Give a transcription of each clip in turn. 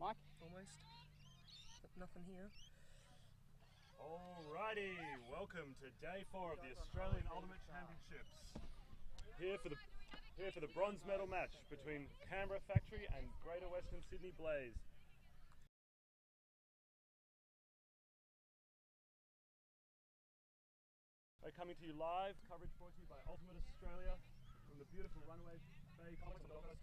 Mike? Almost. Nothing here. Alrighty, welcome to day 4 of the Australian Ultimate Championships. Here for the bronze medal match between Canberra Factory and Greater Western Sydney Blaze. We're coming to you live, coverage brought to you by Ultimate Australia from the beautiful Runaway Bay complex of Gold Coast.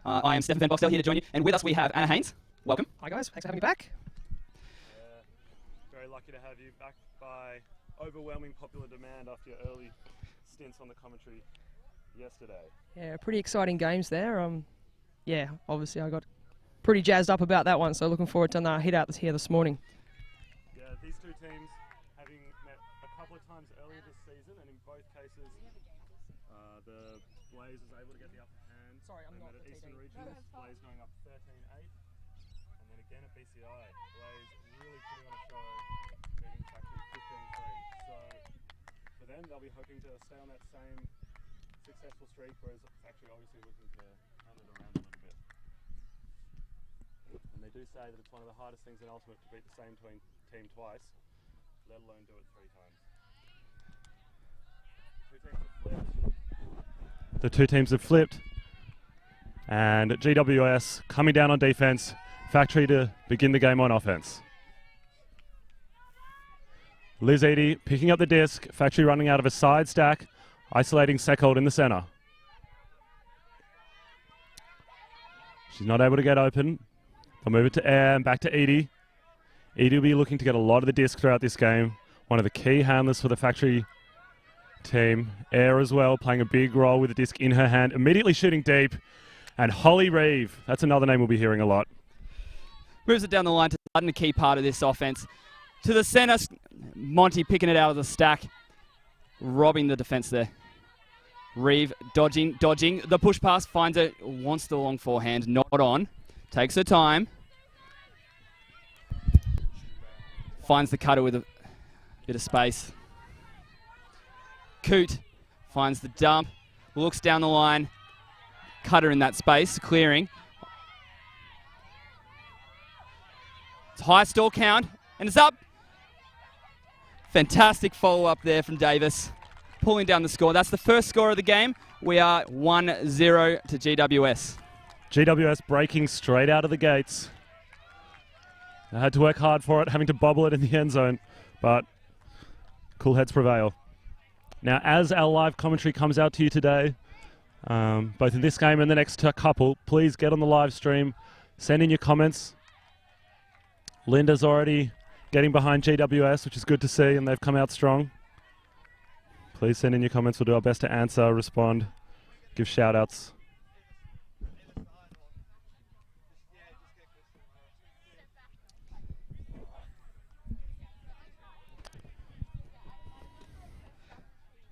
I am Stephen Van Boxtel here to join you, and with us we have Anna Haynes. Welcome. Hi guys, thanks for having me back. Very lucky to have you back by overwhelming popular demand after your early stints on the commentary yesterday. Yeah, pretty exciting games there. Yeah, obviously I got pretty jazzed up about that one, so looking forward to hit out here this morning. Yeah, these two teams having met a couple of times earlier this season, and in both cases the Blaze was able to get the upper hand. Sorry, I'm they not met at the Eastern TD. Regions, Blaze going up 13-8, and then again at BCI, Blaze really putting on a show, beating Factory 15-3. So for them, they'll be hoping to stay on that same successful streak, whereas Factory obviously looking to turn it around a little bit. And they do say that it's one of the hardest things in Ultimate to beat the same team twice, let alone do it 3 times. The two teams have flipped, and GWS coming down on defense, Factory to begin the game on offense. Liz Eady picking up the disc, Factory running out of a side stack, isolating Seckhold in the center. She's not able to get open. They'll move it to Air and back to Eady. Eady will be looking to get a lot of the disc throughout this game. One of the key handlers for the Factory team. Air as well, playing a big role with the disc in her hand, immediately shooting deep. And Holly Reeve, that's another name we'll be hearing a lot. Moves it down the line to Sutton, a key part of this offense. To the centre, Monty picking it out of the stack, robbing the defence there. Reeve dodging. The push pass, finds it, wants the long forehand, not on. Takes her time. Finds the cutter with a bit of space. Coot finds the dump, looks down the line, cutter in that space, clearing. It's high stall count, and it's up. Fantastic follow-up there from Davis, pulling down the score. That's the first score of the game. We are 1-0 to GWS. GWS breaking straight out of the gates. They had to work hard for it, having to bobble it in the end zone, but cool heads prevail. Now, as our live commentary comes out to you today, both in this game and the next couple, please get on the live stream, send in your comments. Linda's already getting behind GWS, which is good to see, and they've come out strong. Please send in your comments. We'll do our best to answer, respond, give shout-outs.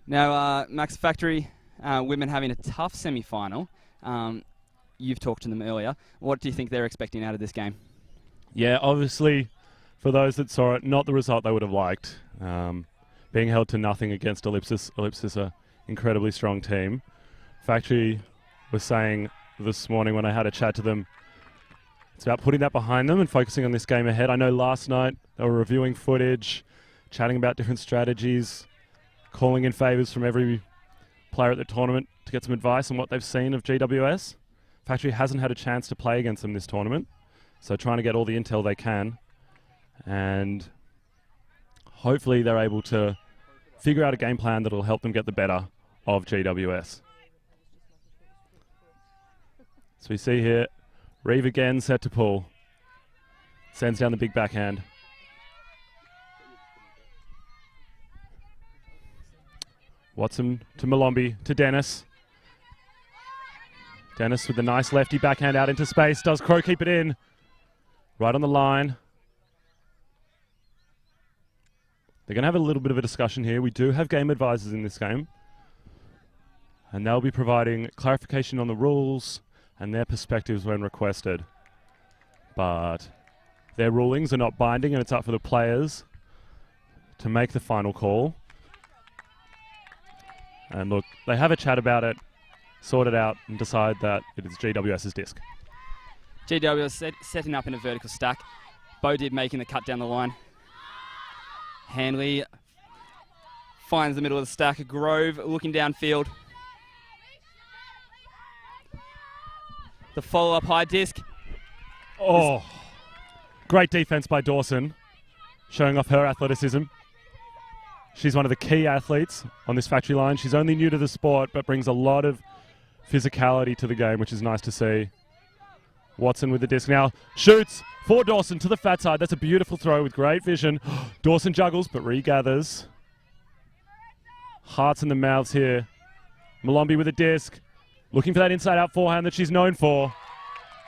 Now, Max Factory, women having a tough semi-final. You've talked to them earlier. What do you think they're expecting out of this game? Yeah, obviously, for those that saw it, not the result they would have liked. Being held to nothing against Ellipsis. Ellipsis, an incredibly strong team. Factory was saying this morning when I had a chat to them, it's about putting that behind them and focusing on this game ahead. I know last night they were reviewing footage, chatting about different strategies, calling in favours from every player at the tournament to get some advice on what they've seen of GWS. Factory hasn't had a chance to play against them this tournament, so trying to get all the intel they can, and hopefully they're able to figure out a game plan that'll help them get the better of GWS. So we see here, Reeve again set to pull. Sends down the big backhand. Watson to Malombi, to Dennis. Dennis with the nice lefty backhand out into space. Does Crow keep it in? Right on the line. They're going to have a little bit of a discussion here. We do have game advisors in this game, and they'll be providing clarification on the rules and their perspectives when requested. But their rulings are not binding, and it's up for the players to make the final call. And look, they have a chat about it. sort it out and decide that it is GWS's disc. GWS setting up in a vertical stack. Bodib making the cut down the line. Hanley finds the middle of the stack. Grove looking downfield. The follow-up high disc. Oh, great defense by Dawson, showing off her athleticism. She's one of the key athletes on this factory line. She's only new to the sport, but brings a lot of physicality to the game, which is nice to see. Watson with the disc now. Shoots for Dawson to the fat side. That's a beautiful throw with great vision. Dawson juggles, but regathers. Hearts in the mouths here. Malombi with a disc. Looking for that inside-out forehand that she's known for.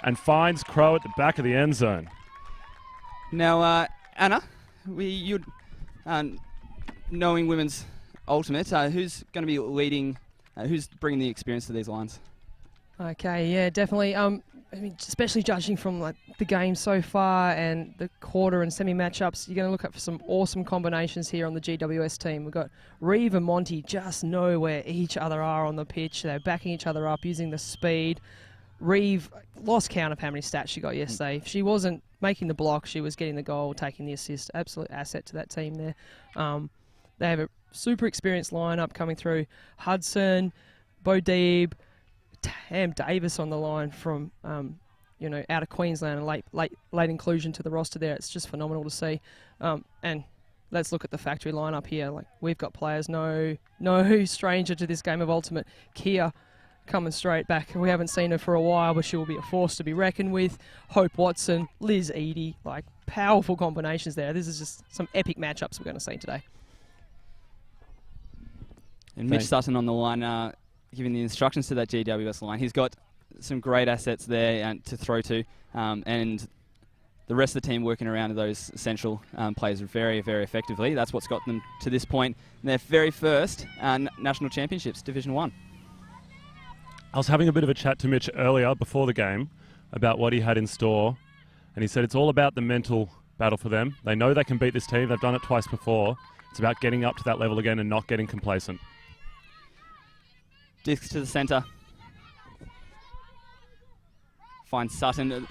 And finds Crow at the back of the end zone. Now, Anna, knowing women's ultimate, who's going to be leading, who's bringing the experience to these lines? Okay, yeah, definitely. I mean, especially judging from like the game so far and the quarter and semi matchups, you're going to look at some awesome combinations here on the GWS team. We've got Reeve and Monty just know where each other are on the pitch. They're backing each other up using the speed. Reeve lost count of how many stats she got yesterday. If she wasn't making the block, she was getting the goal, taking the assist. Absolute asset to that team there. They have a super experienced lineup coming through. Hudson, Bodib, Tam Davis on the line from out of Queensland, and late inclusion to the roster there. It's just phenomenal to see. And let's look at the factory lineup here. Like, we've got players no stranger to this game of ultimate. Kia coming straight back. We haven't seen her for a while, but she will be a force to be reckoned with. Hope Watson, Liz Eadie, like powerful combinations there. This is just some epic matchups we're going to see today. And Mitch Sutton on the line, giving the instructions to that GWS line. He's got some great assets there to throw to, and the rest of the team working around those central players very, very effectively. That's what's got them to this point in their very first national championships, Division 1. I was having a bit of a chat to Mitch earlier before the game about what he had in store, and he said it's all about the mental battle for them. They know they can beat this team. They've done it twice before. It's about getting up to that level again and not getting complacent. Discs to the centre. Finds Sutton.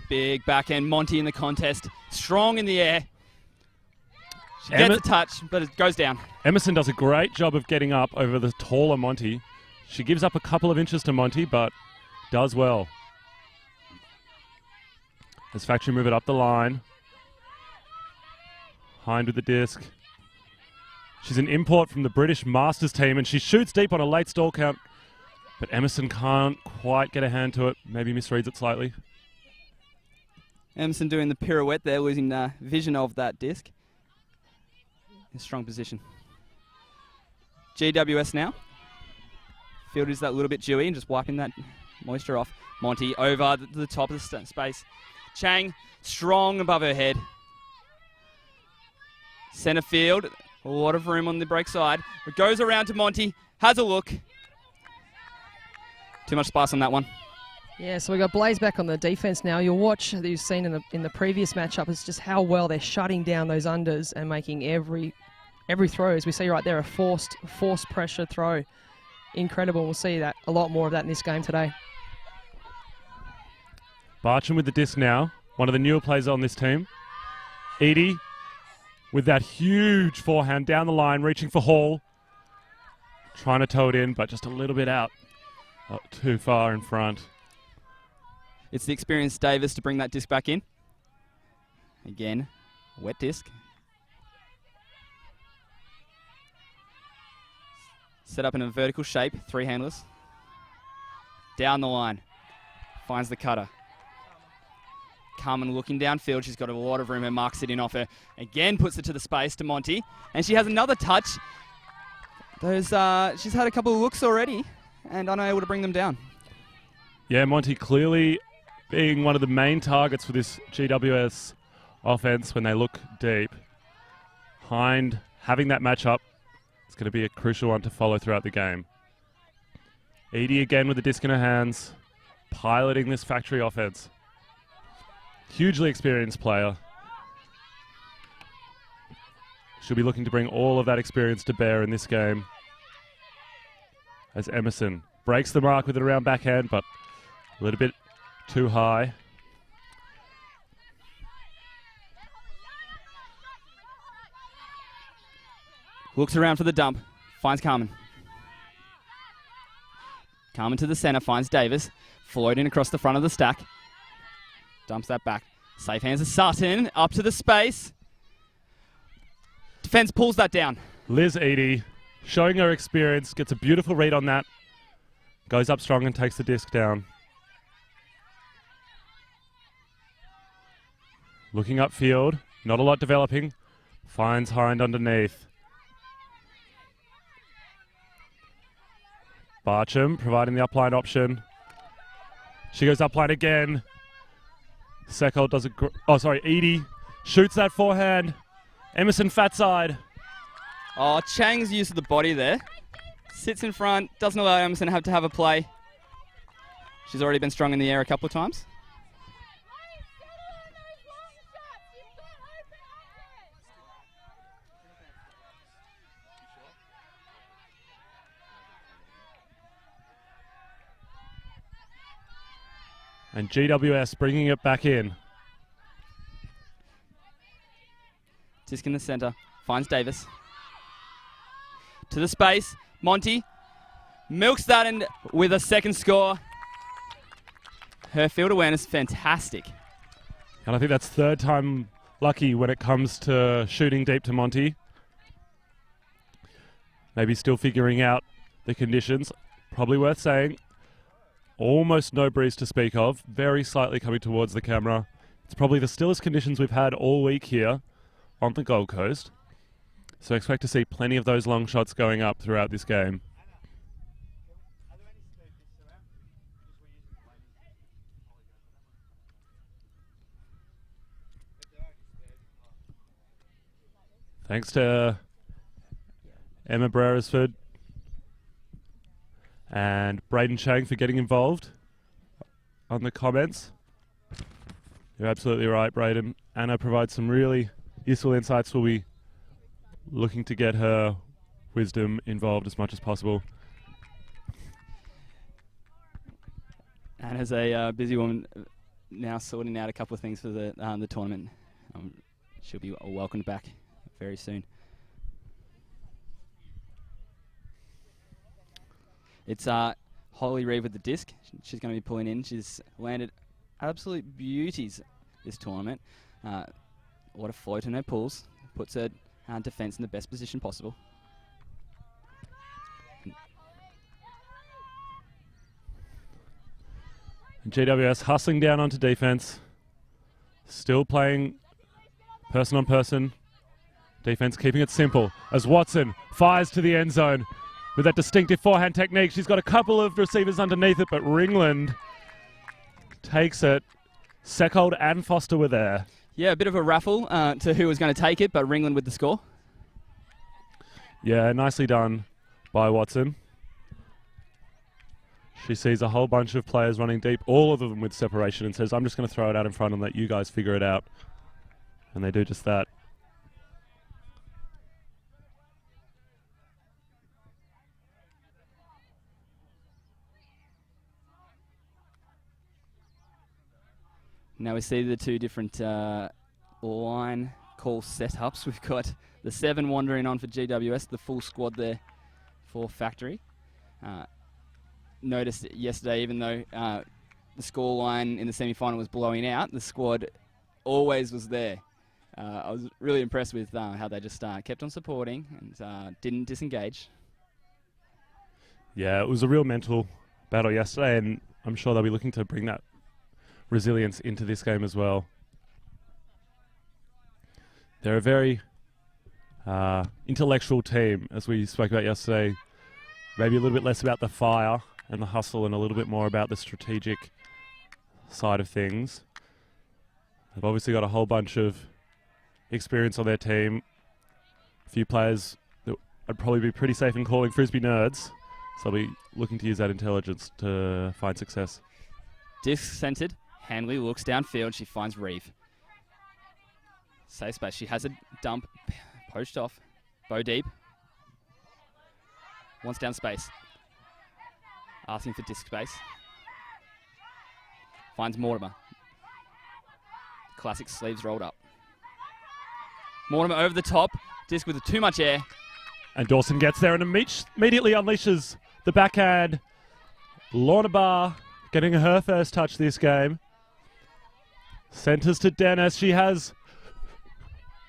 Big backhand. Monty in the contest. Strong in the air. She gets a touch, but it goes down. Emerson does a great job of getting up over the taller Monty. She gives up a couple of inches to Monty, but does well. As Factory move it up the line. Hind with the disc. She's an import from the British Masters team, and she shoots deep on a late stall count. But Emerson can't quite get a hand to it. Maybe misreads it slightly. Emerson doing the pirouette there, losing vision of that disc. In strong position. GWS now. Field is that little bit dewy and just wiping that moisture off. Monty over the top of the space. Chang, strong above her head. Centre field. A lot of room on the break side. It goes around to Monty. Has a look. Too much spice on that one. Yeah, so we got Blaze back on the defense now. You'll watch that you've seen in the previous matchup is just how well they're shutting down those unders and making every throw, as we see right there, a forced pressure throw. Incredible. We'll see that a lot more of that in this game today. Barcham with the disc now. One of the newer players on this team. Edie with that huge forehand down the line, reaching for Hall. Trying to toe it in, but just a little bit out. Not too far in front. It's the experienced Davis to bring that disc back in. Again, wet disc. Set up in a vertical shape, 3 handlers. Down the line. Finds the cutter. Carmen looking downfield. She's got a lot of room. Her mark sitting off her. Again, puts it to the space to Monty. And she has another touch. She's had a couple of looks already and unable to bring them down. Yeah, Monty clearly being one of the main targets for this GWS offense when they look deep. Hind having that matchup. It's going to be a crucial one to follow throughout the game. Edie again with the disc in her hands, piloting this Factory offense. Hugely experienced player. She'll be looking to bring all of that experience to bear in this game. As Emerson breaks the mark with it around backhand, but a little bit too high. Looks around for the dump. Finds Carmen. Carmen to the center. Finds Davis. Floating across the front of the stack. Dumps that back. Safe hands of Sutton. Up to the space. Defense pulls that down. Liz Eadie, showing her experience, gets a beautiful read on that. Goes up strong and takes the disc down. Looking upfield. Not a lot developing. Finds Hind underneath. Barcham providing the upline option. She goes upline again. Seckold does it. Eadie shoots that forehand. Emerson fat side. Oh, Chang's use of the body there. Sits in front, doesn't allow Emerson to have a play. She's already been strong in the air a couple of times. And GWS bringing it back in. Disc in the center. Finds Davis. To the space. Monty milks that in with a second score. Her field awareness, fantastic. And I think that's third time lucky when it comes to shooting deep to Monty. Maybe still figuring out the conditions. Probably worth saying. Almost no breeze to speak of. Very slightly coming towards the camera. It's probably the stillest conditions we've had all week here on the Gold Coast. So expect to see plenty of those long shots going up throughout this game. Thanks to Emma Braresford and Braden Chang for getting involved on the comments. You're absolutely right, Braden. Anna provides some really useful insights. We'll be looking to get her wisdom involved as much as possible. Anna's a busy woman now sorting out a couple of things for the tournament. She'll be welcomed back very soon. It's Holly Reeve with the disc. She's going to be pulling in. She's landed absolute beauties this tournament. What a float in her pulls. Puts her defence in the best position possible. And GWS hustling down onto defence. Still playing person on person. Defence keeping it simple as Watson fires to the end zone with that distinctive forehand technique. She's got a couple of receivers underneath it, but Ringland takes it. Seckold and Foster were there. Yeah, a bit of a raffle to who was going to take it, but Ringland with the score. Yeah, nicely done by Watson. She sees a whole bunch of players running deep, all of them with separation, and says, I'm just going to throw it out in front and let you guys figure it out. And they do just that. Now we see the two different line call setups. We've got the 7 wandering on for GWS, the full squad there for Factory. Noticed yesterday, even though the score line in the semi-final was blowing out, the squad always was there. I was really impressed with how they just kept on supporting and didn't disengage. Yeah, it was a real mental battle yesterday, and I'm sure they'll be looking to bring that resilience into this game as well. They're a very intellectual team, as we spoke about yesterday. Maybe a little bit less about the fire and the hustle and a little bit more about the strategic side of things. They've obviously got a whole bunch of experience on their team. A few players that I'd probably be pretty safe in calling Frisbee nerds. So I'll be looking to use that intelligence to find success. Disc centered. Hanley looks downfield. She finds Reeve. Safe space. She has a dump. Poached off. Bow deep. Wants down space. Asking for disc space. Finds Mortimer. Classic sleeves rolled up. Mortimer over the top. Disc with too much air. And Dawson gets there and immediately unleashes the backhand. Lorna Barr getting her first touch this game. Centers to Dennis. She has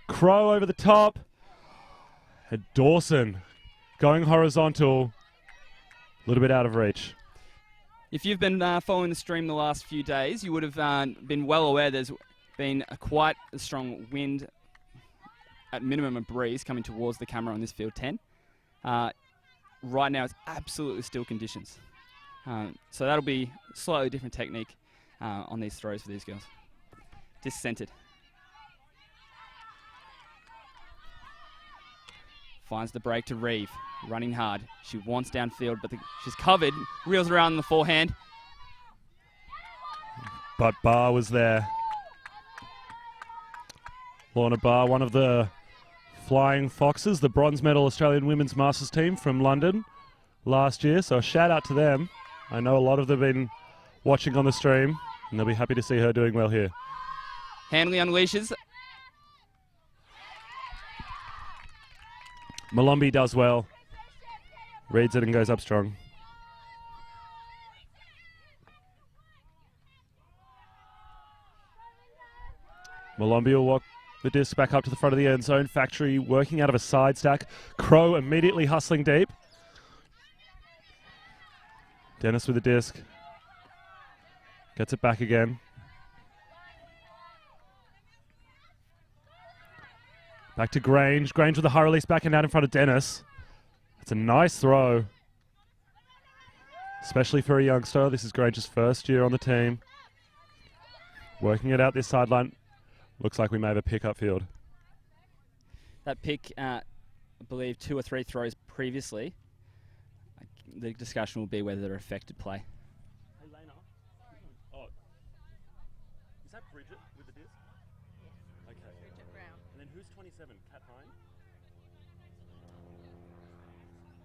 Crow over the top. And Dawson going horizontal. A little bit out of reach. If you've been following the stream the last few days, you would have been well aware there's been quite a strong wind, at minimum a breeze, coming towards the camera on this field 10. Right now it's absolutely still conditions. So that'll be a slightly different technique on these throws for these girls. Disc centered. Finds the break to Reeve, running hard. She wants downfield, but she's covered. Reels around the forehand. But Barr was there. Lorna Barr, one of the Flying Foxes, the bronze medal Australian Women's Masters team from London last year. So a shout out to them. I know a lot of them have been watching on the stream, and they'll be happy to see her doing well here. Hanley unleashes. Malombi does well. Reads it and goes up strong. Malombi will walk the disc back up to the front of the end zone. Factory working out of a side stack. Crow immediately hustling deep. Dennis with the disc. Gets it back again. Back to Grange. Grange with a high release back and out in front of Dennis. It's a nice throw. Especially for a youngster. This is Grange's first year on the team. Working it out this sideline. Looks like we may have a pick upfield. That pick, I believe 2 or 3 throws previously. The discussion will be whether they're affected play. Hey, Lena. Oh. Is that Bridget with the disc? Yes. Okay. Bridget Brown. And then who's 27? Kat Hine?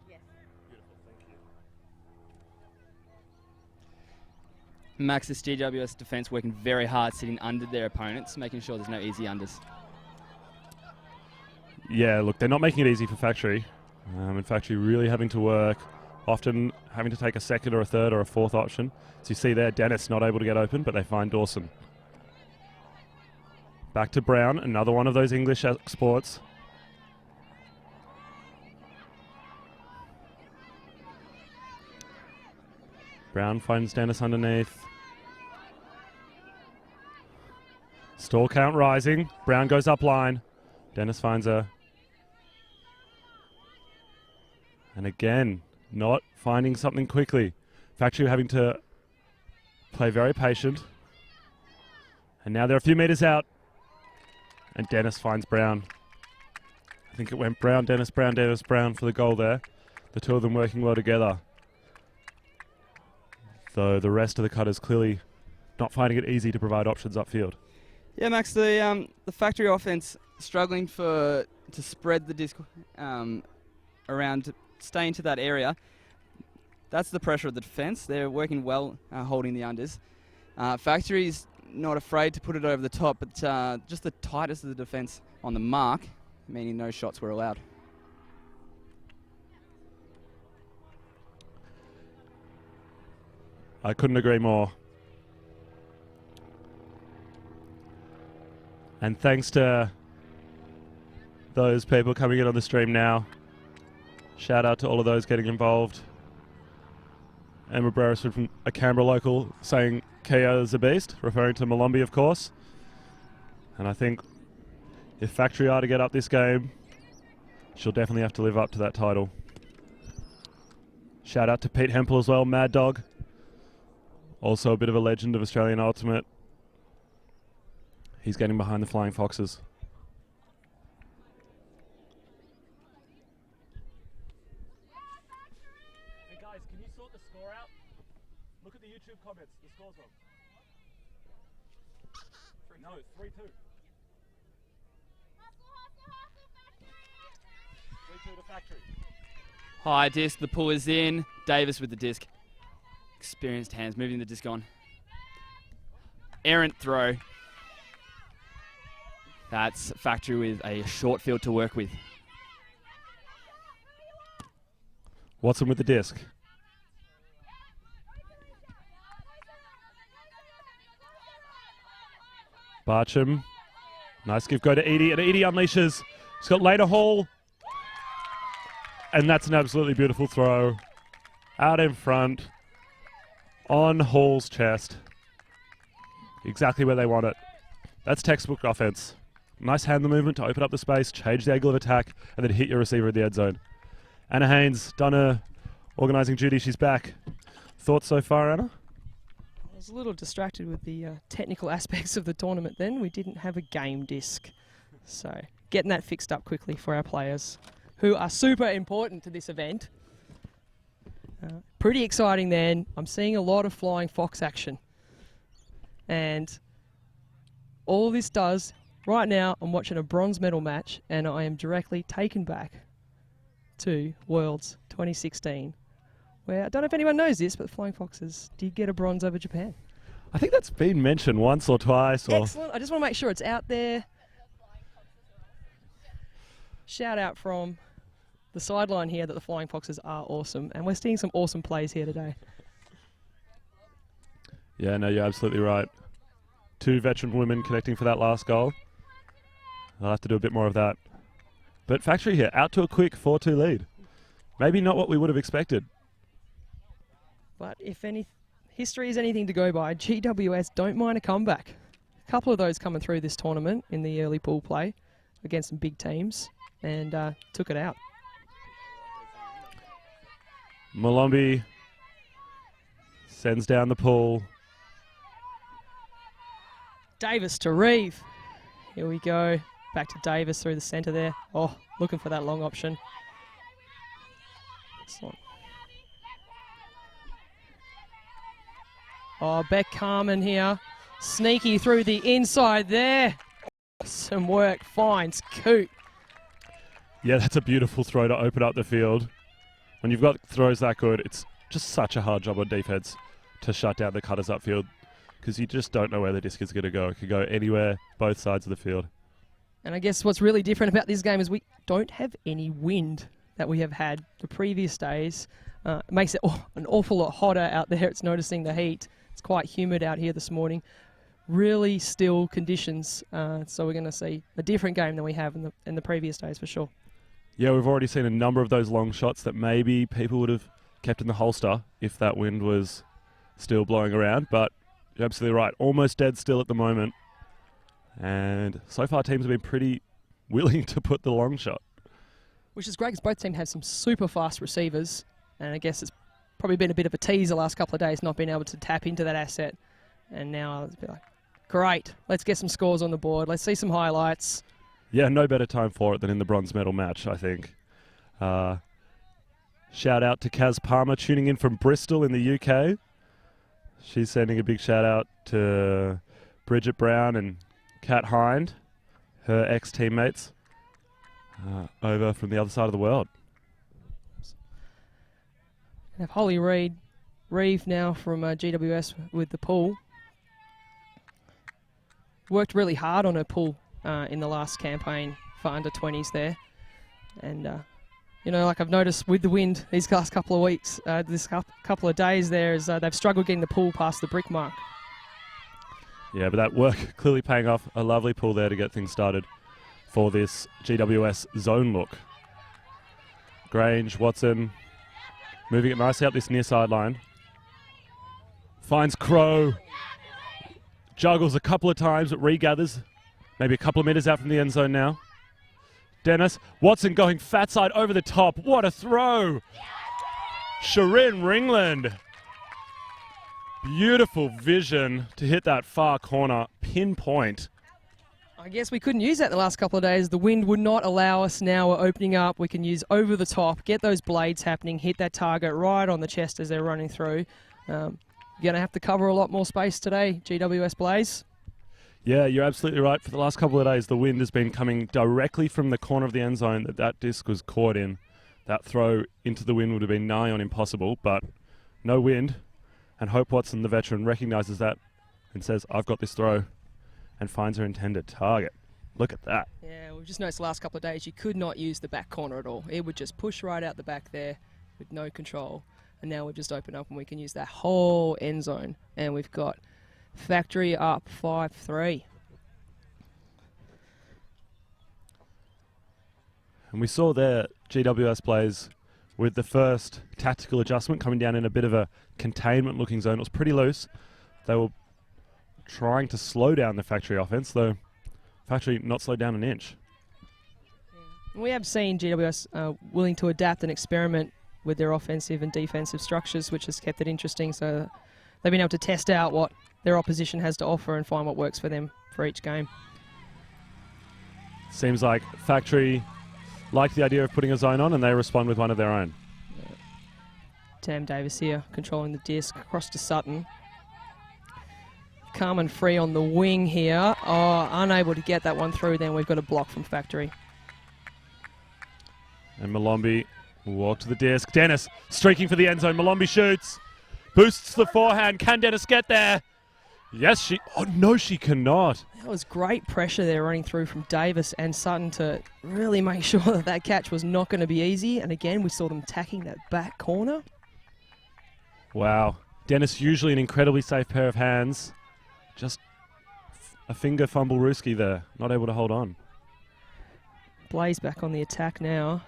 Yes. Beautiful, thank you. Max, this GWS defence working very hard, sitting under their opponents, making sure there's no easy unders. Yeah, look, they're not making it easy for Factory. And Factory really having to work, often having to take a second or a third or a fourth option. So you see there, Dennis not able to get open, but they find Dawson. Back to Brown, another one of those English exports. Brown finds Dennis underneath. Stall count rising. Brown goes up line. Dennis finds her. And again, not finding something quickly. Factory having to play very patient. And now they're a few meters out. And Dennis finds Brown. I think it went Brown, Dennis, Brown, Dennis, Brown for the goal there. The two of them working well together. Though the rest of the cutters clearly not finding it easy to provide options upfield. Yeah, Max, the Factory offense struggling to spread the disc around to stay into that area. That's the pressure of the defence. They're working well holding the unders. Factory's not afraid to put it over the top, but just the tightest of the defence on the mark, meaning no shots were allowed. I couldn't agree more. And thanks to those people coming in on the stream now. Shout out to all of those getting involved. Emma Beresford from a Canberra local saying Kia is a beast, referring to Malombi, of course. And I think if Factory are to get up this game, she'll definitely have to live up to that title. Shout out to Pete Hempel as well, Mad Dog. Also a bit of a legend of Australian Ultimate. He's getting behind the Flying Foxes. Hey guys, can you sort the score out? Look at the YouTube comments. The score's wrong. No, 3-2. 3-2 to Factory. High disc, the pull is in. Davis with the disc. Experienced hands moving the disc on. Errant throw. That's Factory with a short field to work with. Watson with the disc. Barcham. Nice give go to Edie, and Edie unleashes. He's got Lena Hall. And that's an absolutely beautiful throw. Out in front. On Hall's chest. Exactly where they want it. That's textbook offense. Nice handle movement to open up the space, change the angle of attack, and then hit your receiver in the end zone. Anna Haynes done her organising duty. She's back. Thoughts so far, Anna? I was a little distracted with the technical aspects of the tournament then. We didn't have a game disc. So getting that fixed up quickly for our players, who are super important to this event. Pretty exciting then. I'm seeing a lot of Flying Fox action. And all this does, right now I'm watching a bronze medal match and I am directly taken back to Worlds 2016, where I don't know if anyone knows this, but the Flying Foxes did get a bronze over Japan. I think that's been mentioned once or twice. Excellent. I just want to make sure it's out there. Shout out from the sideline here that the Flying Foxes are awesome, and we're seeing some awesome plays here today. Yeah, no, you're absolutely right. 2 veteran women connecting for that last goal. I'll have to do a bit more of that. But Factory here, out to a quick 4-2 lead. Maybe not what we would have expected. But if any history is anything to go by, GWS don't mind a comeback. A couple of those coming through this tournament in the early pool play against some big teams, and took it out. Molombi sends down the pool. Davis to Reeve. Here we go. Back to Davis through the centre there. Oh, looking for that long option. Excellent. Oh, Beck Carmen here. Sneaky through the inside there. Some work. Finds Coot. Yeah, that's a beautiful throw to open up the field. When you've got throws that good, it's just such a hard job on defense to shut down the cutters upfield, because you just don't know where the disc is going to go. It could go anywhere, both sides of the field. And I guess what's really different about this game is we don't have any wind that we have had the previous days. It makes it an awful lot hotter out there. It's noticing the heat. It's quite humid out here this morning. Really still conditions. So we're going to see a different game than we have in the previous days for sure. Yeah, we've already seen a number of those long shots that maybe people would have kept in the holster if that wind was still blowing around, but you're absolutely right. Almost dead still at the moment. And so far teams have been pretty willing to put the long shot. Which is great because both teams have some super fast receivers, and I guess it's probably been a bit of a tease the last couple of days not being able to tap into that asset. And now it's been like, great, let's get some scores on the board. Let's see some highlights. Yeah, no better time for it than in the bronze medal match, I think. Shout out to Kaz Palmer tuning in from Bristol in the UK. She's sending a big shout out to Bridget Brown and Kat Hind, her ex-teammates, over from the other side of the world. We have Holly Reeve now from GWS with the pool. Worked really hard on her pool in the last campaign for under 20s there. And, you know, like I've noticed with the wind these last couple of weeks, this couple of days there, is they've struggled getting the pool past the brick mark. Yeah, but that work clearly paying off. A lovely pull there to get things started for this GWS zone look. Grange, Watson, moving it nicely up this near sideline. Finds Crow. Juggles a couple of times, but regathers. Maybe a couple of metres out from the end zone now. Dennis, Watson going fat side over the top. What a throw! Sharin Ringland. Beautiful vision to hit that far corner, pinpoint. I guess we couldn't use that the last couple of days. The wind would not allow us. Now we're opening up. We can use over the top, get those blades happening, hit that target right on the chest as they're running through. You're going to have to cover a lot more space today, GWS Blaze. Yeah, you're absolutely right. For the last couple of days, the wind has been coming directly from the corner of the end zone that disc was caught in. That throw into the wind would have been nigh on impossible, but no wind. And Hope Watson, the veteran, recognises that and says, I've got this throw, and finds her intended target. Look at that. Yeah, we've just noticed the last couple of days you could not use the back corner at all. It would just push right out the back there with no control. And now we've just opened up and we can use that whole end zone. And we've got Factory up 5-3. And we saw there GWS players with the first tactical adjustment coming down in a bit of a containment-looking zone. It was pretty loose. They were trying to slow down the Factory offense, though Factory not slowed down an inch. We have seen GWS willing to adapt and experiment with their offensive and defensive structures, which has kept it interesting. So they've been able to test out what their opposition has to offer and find what works for them for each game. Seems like Factory like the idea of putting a zone on, and they respond with one of their own. Tam Davis here controlling the disc across to Sutton. Carmen free on the wing here. Oh, unable to get that one through. Then we've got a block from Factory. And Malombi will walk to the disc. Dennis streaking for the end zone. Malombi shoots. Boosts the forehand. Can Dennis get there? Yes, she... Oh, no, she cannot. That was great pressure there running through from Davis and Sutton to really make sure that that catch was not going to be easy. And again, we saw them tacking that back corner. Wow. Dennis, usually an incredibly safe pair of hands. Just a finger fumble Ruski there. Not able to hold on. Blaze back on the attack now.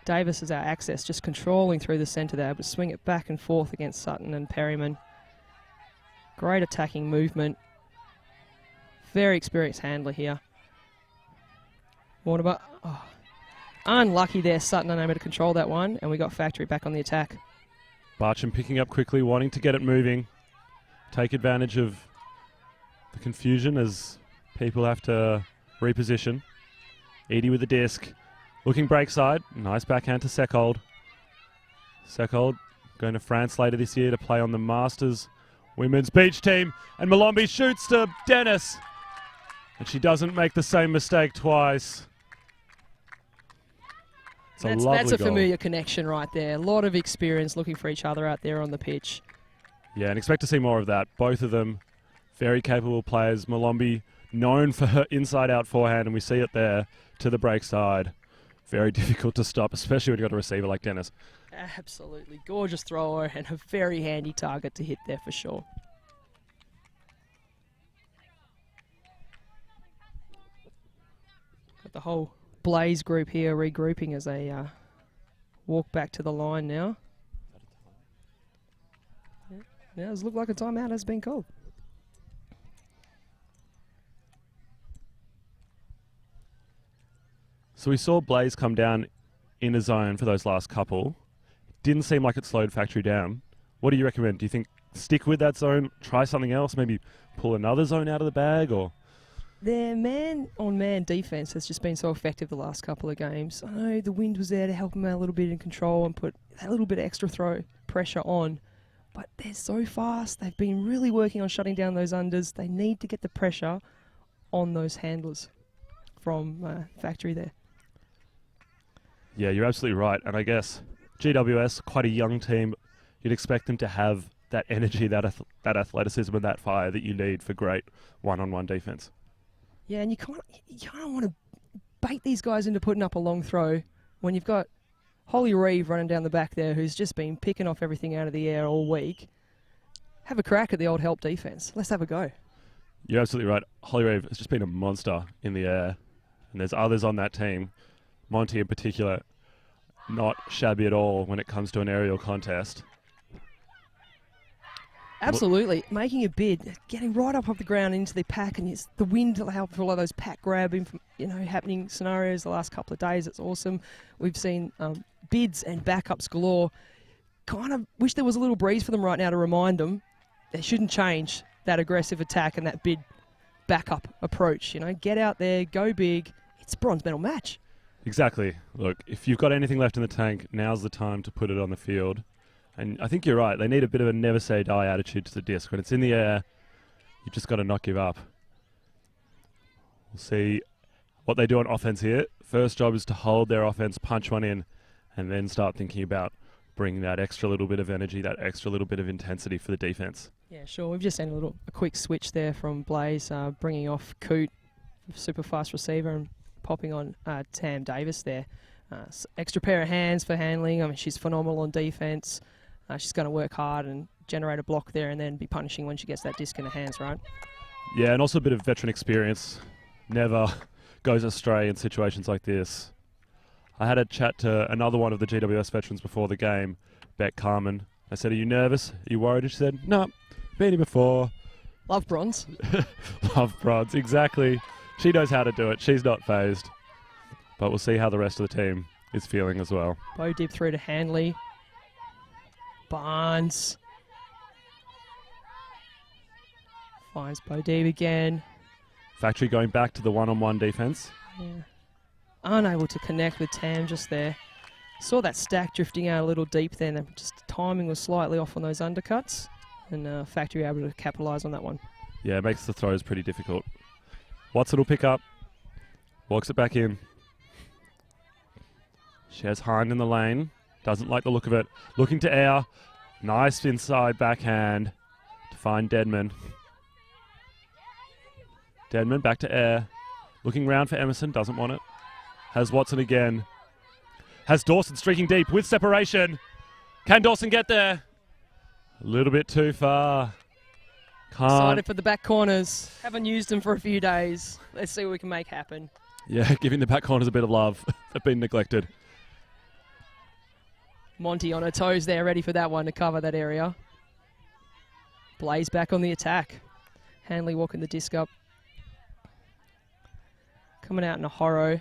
Davis is our access, just controlling through the centre there, but swing it back and forth against Sutton and Perryman. Great attacking movement. Very experienced handler here. Waterbuck. Oh. Unlucky there, Sutton unable to control that one, and we got Factory back on the attack. Barcham picking up quickly, wanting to get it moving. Take advantage of the confusion as people have to reposition. Edie with the disc. Looking break side. Nice backhand to Seckold. Seckold going to France later this year to play on the Masters Women's Beach team. And Malombi shoots to Dennis. And she doesn't make the same mistake twice. That's a goal. familiar connection right there. A lot of experience looking for each other out there on the pitch. Yeah, and expect to see more of that. Both of them very capable players. Malombi known for her inside-out forehand, and we see it there to the break side. Very difficult to stop, especially when you've got a receiver like Dennis. Absolutely. Gorgeous thrower and a very handy target to hit there for sure. Got the whole Blaze group here regrouping as they walk back to the line now. Yeah, it looks like a timeout has been called. So we saw Blaze come down in a zone for those last couple. Didn't seem like it slowed Factory down. What do you recommend? Do you think stick with that zone, try something else, maybe pull another zone out of the bag, or...? Their man-on-man defense has just been so effective the last couple of games. I know the wind was there to help them out a little bit in control and put a little bit of extra throw pressure on, but they're so fast. They've been really working on shutting down those unders. They need to get the pressure on those handlers from Factory there. Yeah, you're absolutely right. And I guess GWS, quite a young team, you'd expect them to have that energy, that athleticism and that fire that you need for great one-on-one defense. Yeah, and you kind of want to bait these guys into putting up a long throw when you've got Holly Reeve running down the back there who's just been picking off everything out of the air all week. Have a crack at the old help defense. Let's have a go. You're absolutely right. Holly Reeve has just been a monster in the air, and there's others on that team. Monty in particular, not shabby at all when it comes to an aerial contest. Absolutely. Making a bid, getting right up off the ground into the pack, and it's the wind to help for a lot of those pack grab happening scenarios the last couple of days. It's awesome. We've seen bids and backups galore. Kind of wish there was a little breeze for them right now to remind them they shouldn't change that aggressive attack and that bid backup approach. Get out there, go big. It's a bronze medal match. Exactly. Look, if you've got anything left in the tank, now's the time to put it on the field. And I think you're right. They need a bit of a never say die attitude to the disc. When it's in the air, you've just got to not give up. We'll see what they do on offense here. First job is to hold their offense, punch one in, and then start thinking about bringing that extra little bit of energy, that extra little bit of intensity for the defence. Yeah, sure. We've just seen a quick switch there from Blaze, bringing off Coot, super fast receiver, and popping on Tam Davis there. Extra pair of hands for handling. I mean, she's phenomenal on defence. She's going to work hard and generate a block there and then be punishing when she gets that disc in her hands, right? Yeah, and also a bit of veteran experience. Never goes astray in situations like this. I had a chat to another one of the GWS veterans before the game, Beck Carmen. I said, "Are you nervous? Are you worried?" And she said, "No, been here before." Love bronze. Love bronze, exactly. She knows how to do it. She's not phased. But we'll see how the rest of the team is feeling as well. Bo dip through to Hanley. Barnes. Finds Bo Deeb again. Factory going back to the one-on-one defence. Yeah. Unable to connect with Tam just there. Saw that stack drifting out a little deep then. Just timing was slightly off on those undercuts. And Factory able to capitalise on that one. Yeah, it makes the throws pretty difficult. Watson will pick up. Walks it back in. She has Hind in the lane. Doesn't like the look of it. Looking to air. Nice inside backhand to find Deadman. Deadman back to air. Looking round for Emerson. Doesn't want it. Has Watson again. Has Dawson streaking deep with separation. Can Dawson get there? A little bit too far. Can't. Excited for the back corners. Haven't used them for a few days. Let's see what we can make happen. Yeah, giving the back corners a bit of love. They've been neglected. Monty on her toes there, ready for that one to cover that area. Blaze back on the attack. Hanley walking the disc up. Coming out in a horror.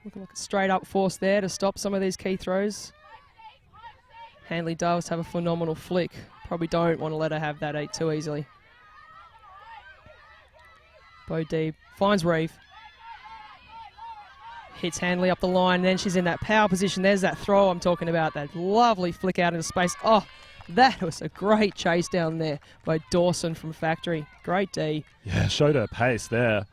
Looking like a straight up force there to stop some of these key throws. Hanley does have a phenomenal flick. Probably don't want to let her have that 8 too easily. Bo Deeb finds Reeve. Hits Hanley up the line, and then she's in that power position. There's that throw I'm talking about, that lovely flick out into space. Oh, that was a great chase down there by Dawson from Factory. Great D. Yeah, showed her pace there.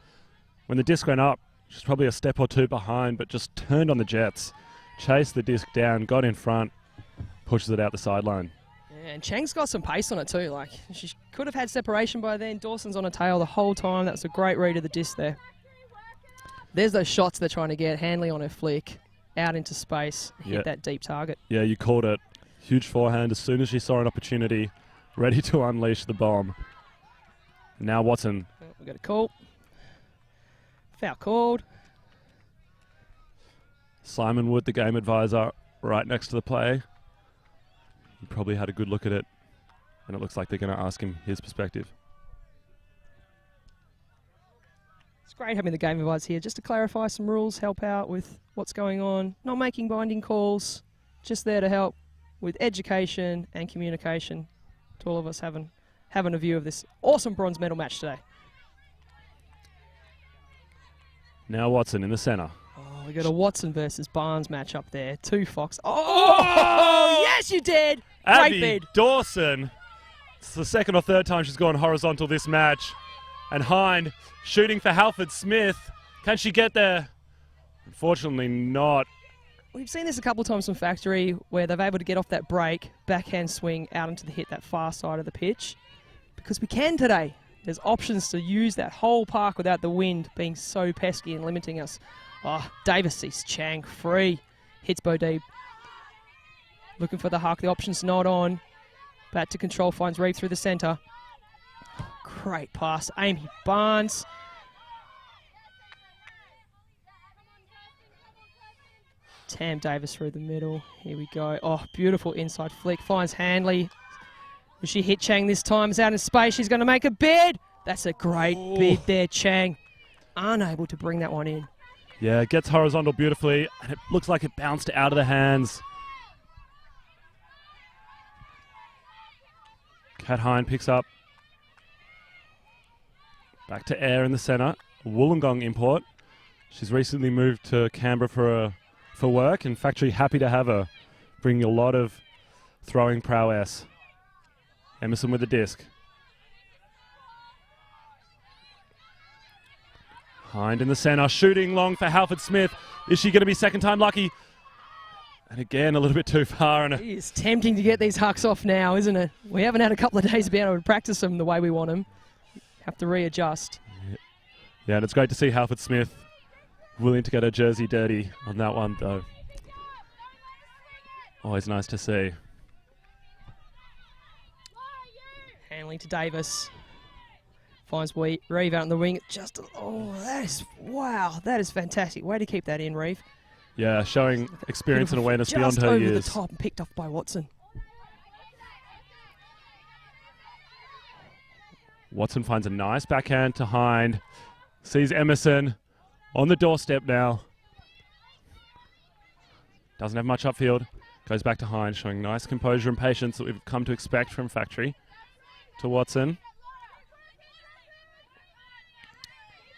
When the disc went up, she's probably a step or two behind, but just turned on the jets. Chased the disc down, got in front, pushes it out the sideline. Yeah, and Chang's got some pace on it too. Like, she could have had separation by then. Dawson's on her tail the whole time. That was a great read of the disc there. There's those shots they're trying to get. Hanley on her flick, out into space, hit that deep target. Yeah, you called it. Huge forehand as soon as she saw an opportunity, ready to unleash the bomb. Now Watson. We got a call. Foul called. Simon Wood, the game advisor, right next to the play. He probably had a good look at it, and it looks like they're going to ask him his perspective. It's great having the game advisor here just to clarify some rules, help out with what's going on, not making binding calls, just there to help with education and communication to all of us having a view of this awesome bronze medal match today. Now Watson in the centre. Oh, we got a Watson versus Barnes match up there. 2 Fox. Oh, yes, you did. Great Abby bid. Dawson. It's the second or third time she's gone horizontal this match. And Hind shooting for Halford Smith. Can she get there? Unfortunately not. We've seen this a couple of times from Factory where they've able to get off that break, backhand swing out into the hit, that far side of the pitch. Because we can today. There's options to use that whole park without the wind being so pesky and limiting us. Oh, Davis sees Chang free. Hits Bo Deeb. Looking for the huck. The option's not on. Bat to control, finds Reeve through the centre. Great pass. Amy Barnes. Tam Davis through the middle. Here we go. Oh, beautiful inside flick. Finds Hanley. Will she hit Chang this time? It's out in space. She's going to make a bid. That's a great bid there, Chang. Unable to bring that one in. Yeah, it gets horizontal beautifully, and it looks like it bounced out of the hands. Kat Hind picks up. Back to air in the centre. Wollongong import. She's recently moved to Canberra for work, and Factory happy to have her. Bringing a lot of throwing prowess. Emerson with the disc. Hind in the centre, shooting long for Halford Smith. Is she going to be second time lucky? And again, a little bit too far. And It's tempting to get these hucks off now, isn't it? We haven't had a couple of days to be able to practice them the way we want them. Have to readjust. yeah, and it's great to see Halford Smith willing to get her jersey dirty on that one, though. Always nice to see. Hanley to Davis. Finds Reeve out in the wing. Wow, that is fantastic. Way to keep that in, Reeve. Yeah, showing experience and awareness beyond Just her over years. the top and picked off by Watson. Watson finds a nice backhand to Hind. Sees Emerson on the doorstep now. Doesn't have much upfield. Goes back to Hind, showing nice composure and patience that we've come to expect from Factory. To Watson.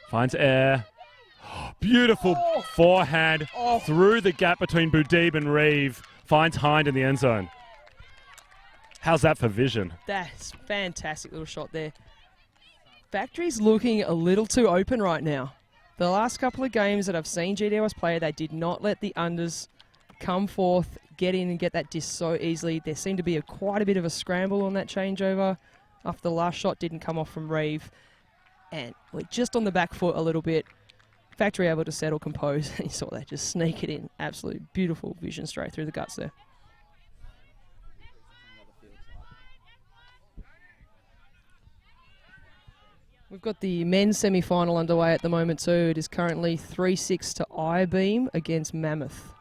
Finds air. Beautiful forehand through the gap between Boudib and Reeve. Finds Hind in the end zone. How's that for vision? That's fantastic little shot there. Factory's looking a little too open right now. The last couple of games that I've seen GWS play, they did not let the unders come forth, get in and get that disc so easily. There seemed to be quite a bit of a scramble on that changeover after the last shot didn't come off from Reeve. And we're just on the back foot a little bit. Factory able to settle, compose. You saw that just sneak it in. Absolute beautiful vision straight through the guts there. We've got the men's semi-final underway at the moment too. It is currently 3-6 to I-Beam against Mammoth.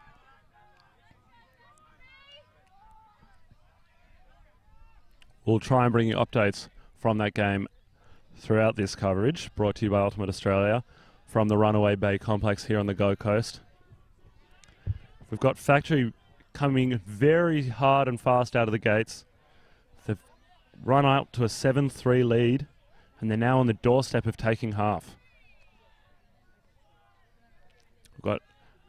We'll try and bring you updates from that game throughout this coverage, brought to you by Ultimate Australia from the Runaway Bay Complex here on the Gold Coast. We've got Factory coming very hard and fast out of the gates. They've run up to a 7-3 lead, and they're now on the doorstep of taking half. We've got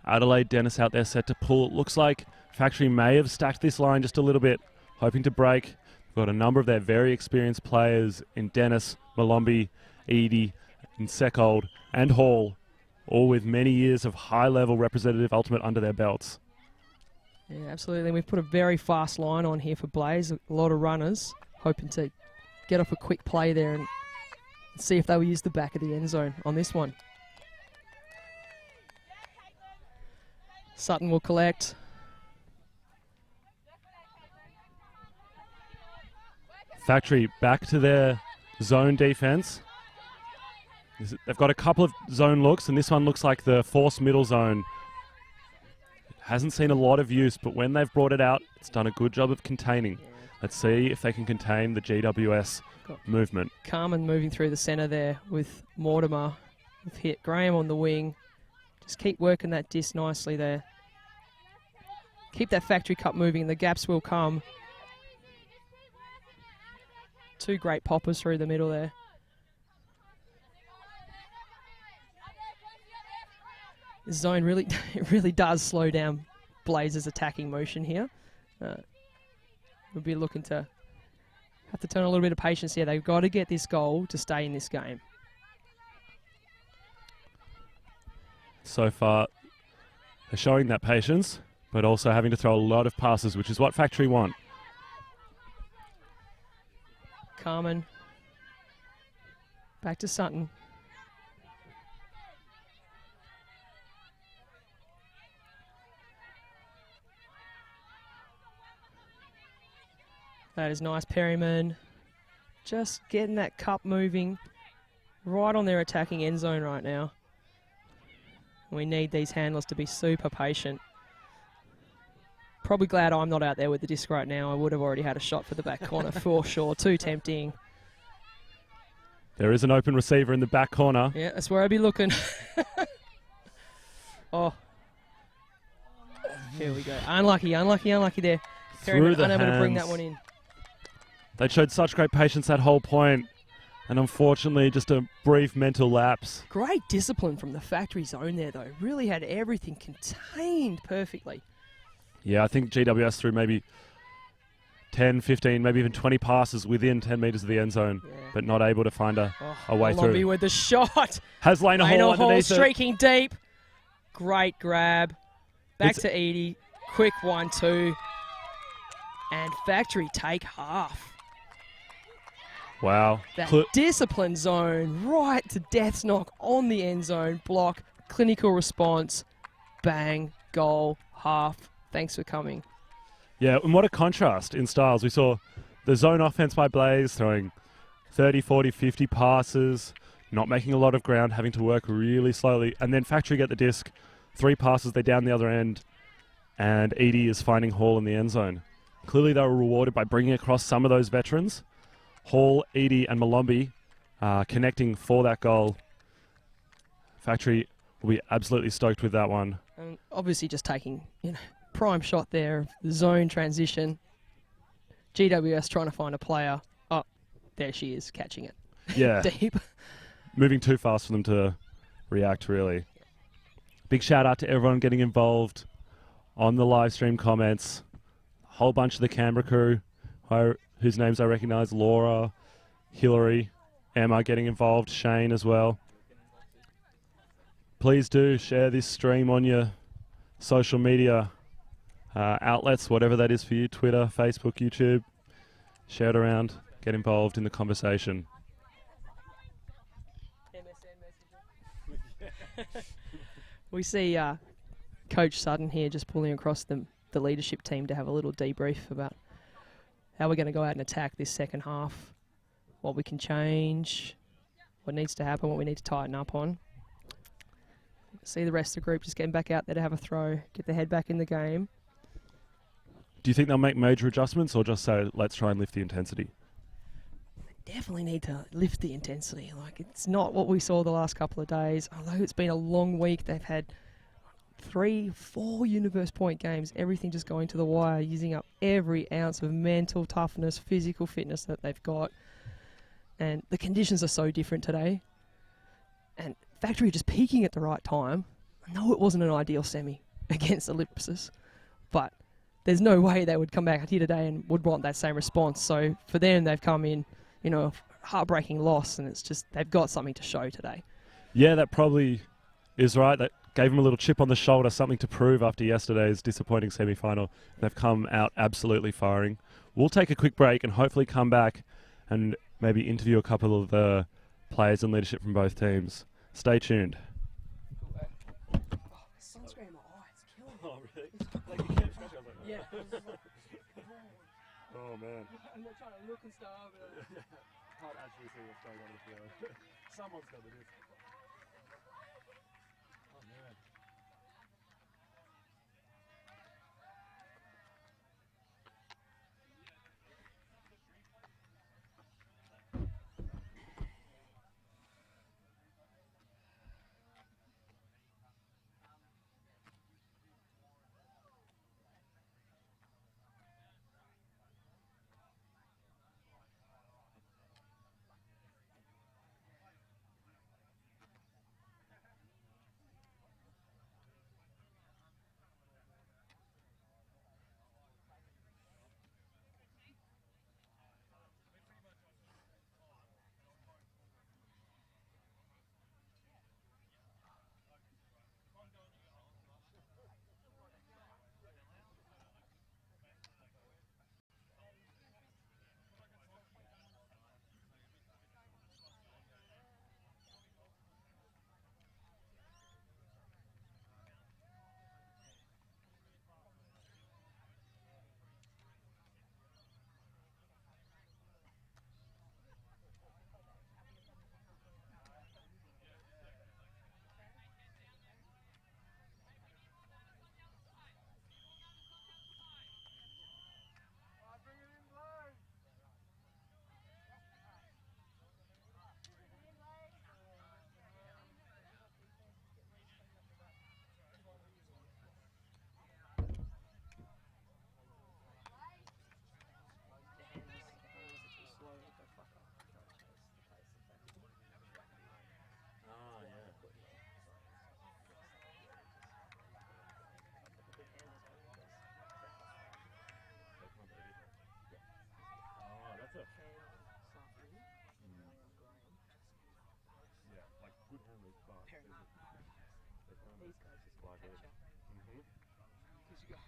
Adelaide Dennis out there set to pull. It looks like Factory may have stacked this line just a little bit, hoping to break. We've got a number of their very experienced players in Dennis, Malombi, Edie, and Seckold, and Hall, all with many years of high-level representative ultimate under their belts. Yeah, absolutely. We've put a very fast line on here for Blaze. A lot of runners hoping to get off a quick play there and see if they will use the back of the end zone on this one. Sutton will collect. Factory back to their zone defense. They've got a couple of zone looks, and this one looks like the forced middle zone. It hasn't seen a lot of use, but when they've brought it out, it's done a good job of containing. Let's see if they can contain the GWS movement. Carmen moving through the centre there with Mortimer. We've hit Graham on the wing. Just keep working that disc nicely there. Keep that Factory cup moving. The gaps will come. Two great poppers through the middle there. This zone really, it really does slow down Blazers' attacking motion here. We'll be looking to have to turn a little bit of patience here. They've got to get this goal to stay in this game. So far, they're showing that patience, but also having to throw a lot of passes, which is what Factory want. Carmen. Back to Sutton. That is nice, Perryman. Just getting that cup moving right on their attacking end zone right now. We need these handlers to be super patient. Probably glad I'm not out there with the disc right now. I would have already had a shot for the back corner for sure. Too tempting. There is an open receiver in the back corner. Yeah, that's where I'd be looking. Oh. Here we go. Unlucky there. Perryman unable to bring that one in. They showed such great patience that whole point, and unfortunately just a brief mental lapse. Great discipline from the Factory zone there, though. Really had everything contained perfectly. Yeah, I think GWS threw maybe 10, 15, maybe even 20 passes within 10 metres of the end zone, but not able to find a way Malombi through. with the shot. Has Lena Hall Hall underneath it. streaking deep. Great grab. Back to Edie. Quick 1-2. And Factory take half. Wow. That discipline zone right to death's knock on the end zone. Block. Clinical response. Bang. Goal. Half. Thanks for coming. Yeah, and what a contrast in styles. We saw the zone offense by Blaze throwing 30, 40, 50 passes, not making a lot of ground, having to work really slowly. And then Factory get the disc, 3 passes, they down the other end, and Edie is finding Hall in the end zone. Clearly they were rewarded by bringing across some of those veterans. Hall, Edie, and Malombi connecting for that goal. Factory will be absolutely stoked with that one. And obviously just taking, prime shot there, the zone transition. GWS trying to find a player. Oh, there she is, catching it. Yeah. Deep. Moving too fast for them to react, really. Big shout out to everyone getting involved on the live stream comments. A whole bunch of the Canberra crew, whose names I recognise, Laura, Hillary, Emma getting involved, Shane as well. Please do share this stream on your social media outlets, whatever that is for you, Twitter, Facebook, YouTube. Share it around, get involved in the conversation. We see Coach Sutton here just pulling across the leadership team to have a little debrief about how we're going to go out and attack this second half, what we can change, what needs to happen, what we need to tighten up on. See the rest of the group just getting back out there to have a throw, get their head back in the game. Do you think they'll make major adjustments or just say, let's try and lift the intensity? Definitely need to lift the intensity. Like, it's not what we saw the last couple of days. Although it's been a long week, they've had 3, 4 universe point games, everything just going to the wire, using up every ounce of mental toughness, physical fitness that they've got. And the conditions are so different today. And Factory just peaking at the right time. I know it wasn't an ideal semi against Ellipsis, but there's no way they would come back here today and would want that same response. So for them, they've come in, a heartbreaking loss, and it's just they've got something to show today. Yeah, that probably is right. That gave them a little chip on the shoulder, something to prove after yesterday's disappointing semi-final. They've come out absolutely firing. We'll take a quick break and hopefully come back and maybe interview a couple of the players and leadership from both teams. Stay tuned. Sunscreen in my eye, it's killing me. Oh, really? Like you kept scratching, I was like, Yeah. oh, man. I'm not trying to look and stuff. Can't actually see what's going on with you. Someone's got the disc. Oh, man.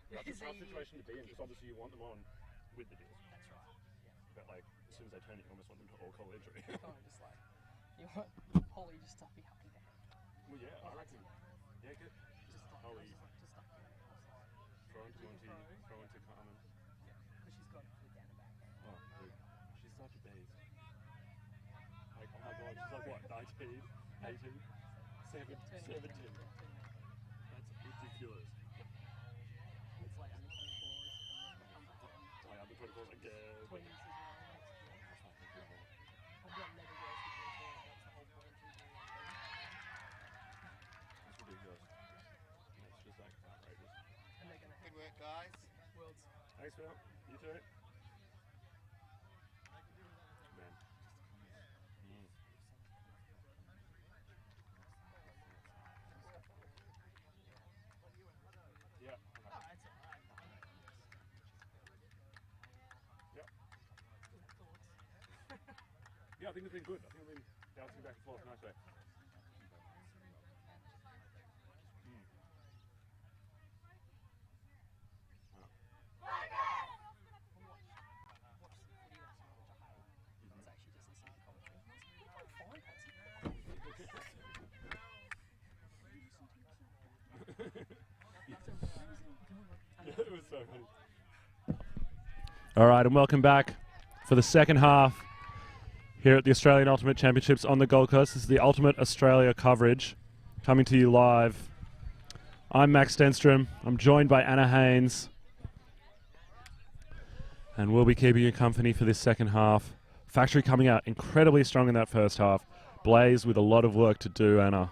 That's a tough situation to be in, because obviously you want them on with the disc. That's right. But like, as soon as they turn, you almost want them to all call injury. Kind of just like you want Holly just to be up and down. Well, yeah, I reckon. Yeah, good. Holly. Throw into Monty, throw into Carmen. Because she's got it down the back. Oh, dude. She's such a beast. Like, oh my god, she's like what, 19, 18, 17? That's ridiculous. It's like under 24s. Like, under 24's like, yeah. 20s as well. I've got 11 girls with 24. That's the whole point. That's ridiculous. It's just like outrageous. And they're going to Good work, guys. worlds. Thanks, Phil. You too. Man. Yeah. Yeah, I think it's been good. I think we've been bouncing back and forth nicely. It was so funny. All right, and welcome back for the second half here at the Australian Ultimate Championships on the Gold Coast. This is the Ultimate Australia coverage coming to you live. I'm Max Stenstrom. I'm joined by Anna Haynes. And we'll be keeping you company for this second half. Factory coming out incredibly strong in that first half. Blaze with a lot of work to do, Anna.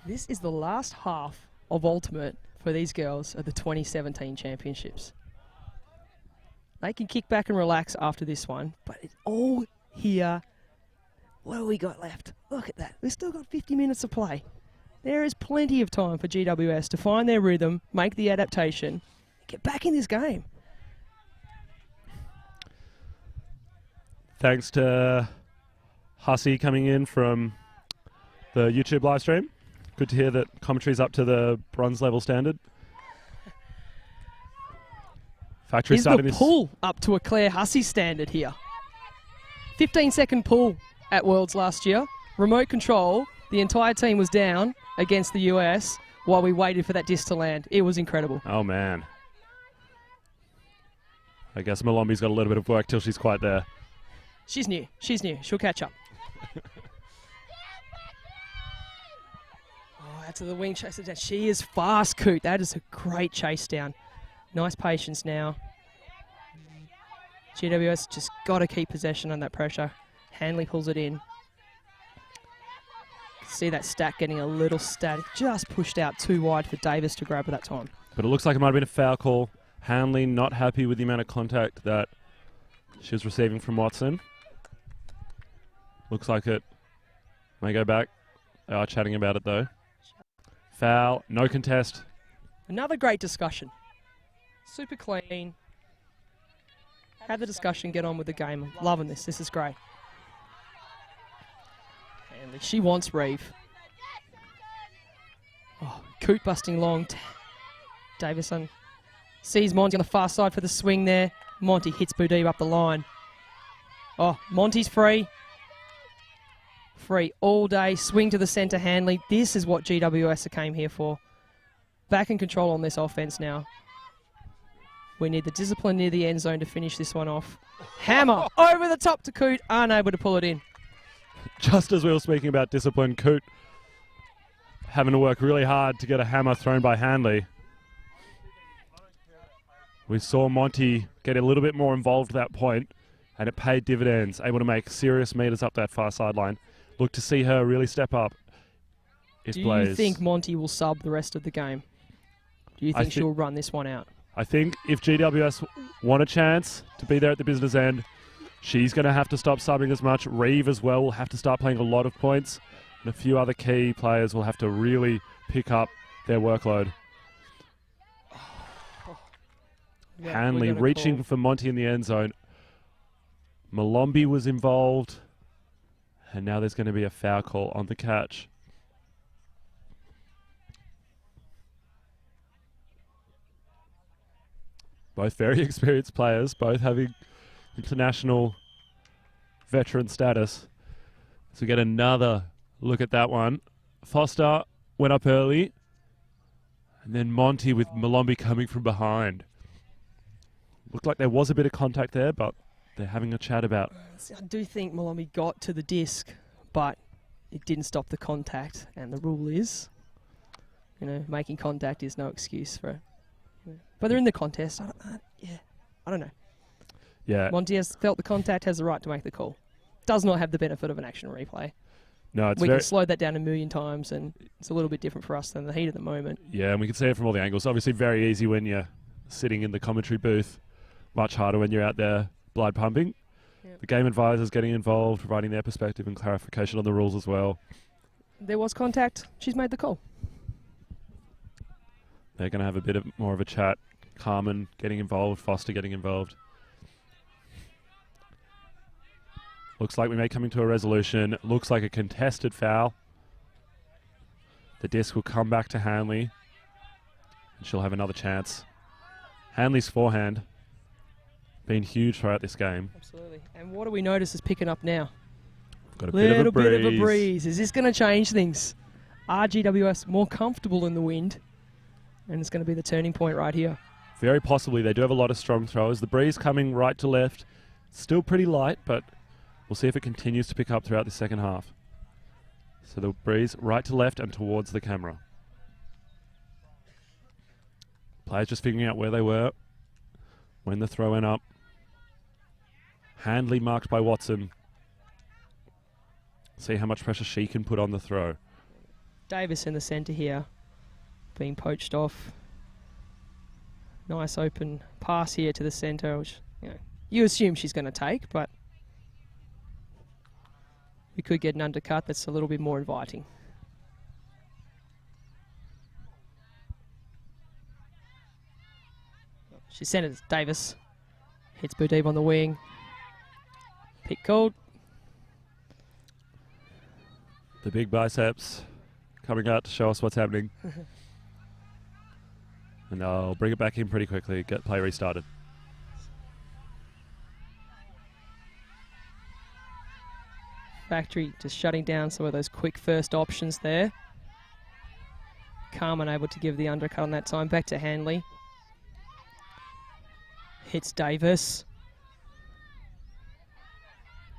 This is the last half of Ultimate for these girls at the 2017 Championships. They can kick back and relax after this one, but it's all here. What have we got left? Look at that. We've still got 50 minutes to play. There is plenty of time for GWS to find their rhythm, make the adaptation, get back in this game. Thanks to Hussey coming in from the YouTube live stream. Good to hear that commentary's up to the bronze level standard. Factory Is starting the this. pull up to a Claire Hussey standard here? 15-second pull at Worlds last year. Remote control. The entire team was down against the US while we waited for that disc to land. It was incredible. Oh man. I guess Malombi's got a little bit of work till she's quite there. She's new. She's new. She'll catch up. Oh, out to the wing chase it down. She is fast, Coot. That is a great chase down. Nice patience now. GWS just got to keep possession under that pressure. Hanley pulls it in. See that stack getting a little static. Just pushed out too wide for Davis to grab at that time. But it looks like it might have been a foul call. Hanley not happy with the amount of contact that she was receiving from Watson. Looks like it may go back. They are chatting about it though. Foul, no contest. Another great discussion. Super clean. Have the discussion, get on with the game. I'm loving this. This is great. Hanley, she wants Reeve. Oh, Coot busting long. Davison sees Monty on the far side for the swing there. Monty hits Boudib up the line. Oh, Monty's free. Free all day. Swing to the centre, Hanley. This is what GWS came here for. Back in control on this offense now. We need the discipline near the end zone to finish this one off. Hammer over the top to Coot. Unable to pull it in. Just as we were speaking about discipline, Coot having to work really hard to get a hammer thrown by Hanley. We saw Monty get a little bit more involved at that point, and it paid dividends, able to make serious meters up that far sideline. Look to see her really step up. Do you think Monty will sub the rest of the game? Do you think she'll run this one out? I think if GWS want a chance to be there at the business end, she's going to have to stop subbing as much. Reeve as well will have to start playing a lot of points. And a few other key players will have to really pick up their workload. Yeah, Hanley reaching for Monty in the end zone. Malombi was involved. And now there's going to be a foul call on the catch. Both very experienced players, both having international veteran status. So we get another look at that one. Foster went up early. And then Monty with Malombi coming from behind. Looked like there was a bit of contact there, but they're having a chat about. I do think Malombi got to the disc, but it didn't stop the contact. And the rule is, making contact is no excuse for it. But they're in the contest. I don't know. Yeah. Monty has felt the contact, has the right to make the call. Does not have the benefit of an action replay. No, it's we can slow that down a million times, and it's a little bit different for us than the heat of the moment. Yeah, and we can see it from all the angles. Obviously, very easy when you're sitting in the commentary booth. Much harder when you're out there blood pumping. Yep. The game advisors getting involved, providing their perspective and clarification on the rules as well. There was contact. She's made the call. They're going to have a bit more of a chat. Carmen getting involved, Foster getting involved. Looks like we may come into a resolution. Looks like a contested foul. The disc will come back to Hanley. And she'll have another chance. Hanley's forehand been huge throughout this game. Absolutely. And what do we notice is picking up now? Got a bit of a breeze. Is this going to change things? Are GWS more comfortable in the wind? And it's going to be the turning point right here. Very possibly. They do have a lot of strong throwers. The breeze coming right to left. Still pretty light, but we'll see if it continues to pick up throughout the second half. So the breeze right to left and towards the camera. Players just figuring out where they were when the throw went up. Handley marked by Watson. See how much pressure she can put on the throw. Davis in the centre here, being poached off. Nice open pass here to the centre, which you assume she's going to take, but we could get an undercut that's a little bit more inviting. She sent it to Davis. Hits Boudib on the wing. Pick called. The big biceps coming out to show us what's happening. And I'll bring it back in pretty quickly, get play restarted. Factory just shutting down some of those quick first options there. Carmen able to give the undercut on that time. Back to Hanley. Hits Davis.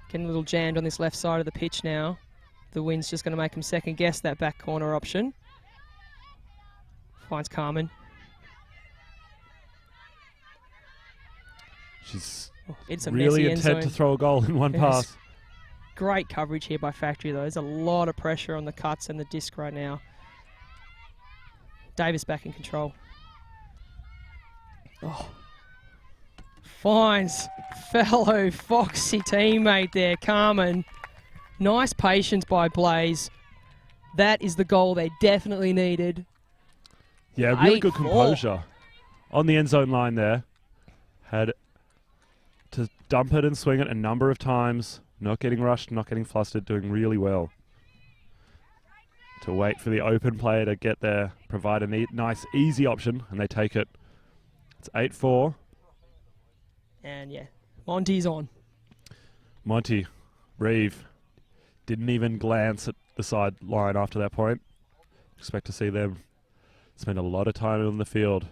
Getting a little jammed on this left side of the pitch now. The wind's just going to make him second guess that back corner option. Finds Carmen. She's It's a really messy end intent to zone. throw a goal in one pass. Great coverage here by Factory though. There's a lot of pressure on the cuts and the disc right now. Davis back in control. Oh. Finds fellow Foxy teammate there, Carmen. Nice patience by Blaze. That is the goal they definitely needed. Yeah, really good 8-4. composure on the end zone line there. Had to dump it and swing it a number of times. Not getting rushed, not getting flustered, doing really well. To wait for the open player to get there, provide a nice, easy option, and they take it. It's 8-4. And yeah, Monty's on. Monty, Reeve, didn't even glance at the sideline after that point. Expect to see them spend a lot of time on the field.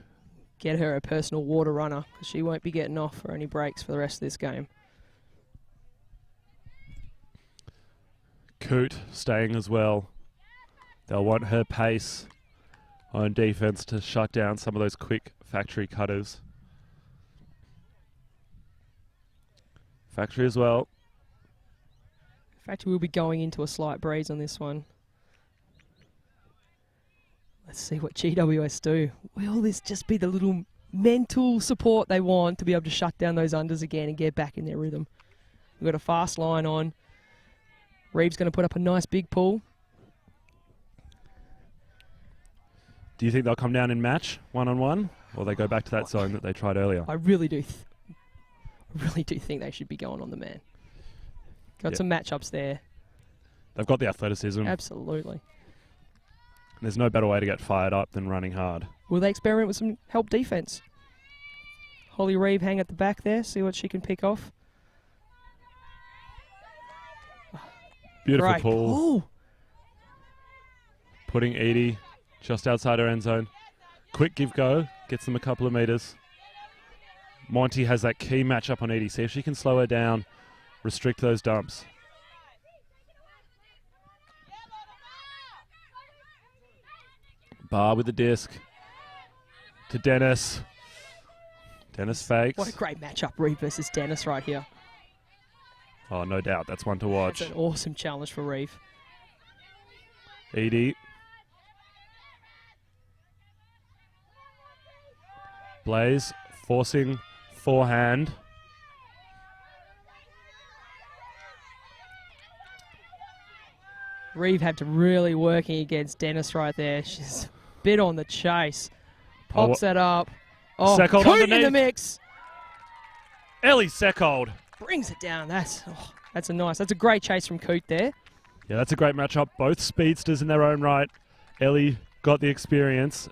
Get her a personal water runner because she won't be getting off for any breaks for the rest of this game. Coot staying as well. They'll want her pace on defense to shut down some of those quick Factory cutters. Factory as well. Factory will be going into a slight breeze on this one. Let's see what GWS do. Will this just be the little mental support they want to be able to shut down those unders again and get back in their rhythm? We've got a fast line on. Reeves going to put up a nice big pull. Do you think they'll come down in match, one-on-one, or they go back to that zone that they tried earlier? I really do think they should be going on the man. Got some matchups there. They've got the athleticism. Absolutely. There's no better way to get fired up than running hard. Will they experiment with some help defense? Holly Reeve hang at the back there, see what she can pick off. Beautiful Great pull. Putting Edie just outside her end zone. Quick give go, gets them a couple of meters. Monty has that key matchup on Edie. See if she can slow her down, restrict those dumps. Bar with the disc to Dennis. Dennis fakes. What a great matchup, Reeve versus Dennis right here. Oh, no doubt. That's one to watch. That's an awesome challenge for Reeve. Edie. Blaze forcing forehand. Reeve had to really working against Dennis right there. She's a bit on the chase. Pops that up. Oh, Seckold Coot in underneath. the mix. Ellie Seckold. Brings it down. That's a great chase from Coot there. Yeah, that's a great matchup. Both speedsters in their own right. Ellie got the experience,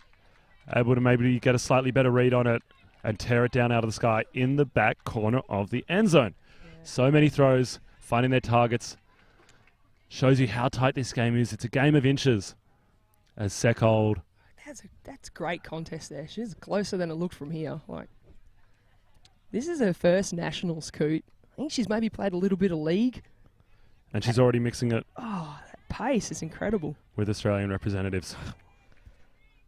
able to maybe get a slightly better read on it and tear it down out of the sky in the back corner of the end zone. Yeah. So many throws, finding their targets. Shows you how tight this game is. It's a game of inches. As Seckold. That's a great contest there. She's closer than it looked from here. Like, this is her first nationals, Coot. I think she's maybe played a little bit of league. And she's already mixing it. Oh, that pace is incredible. With Australian representatives.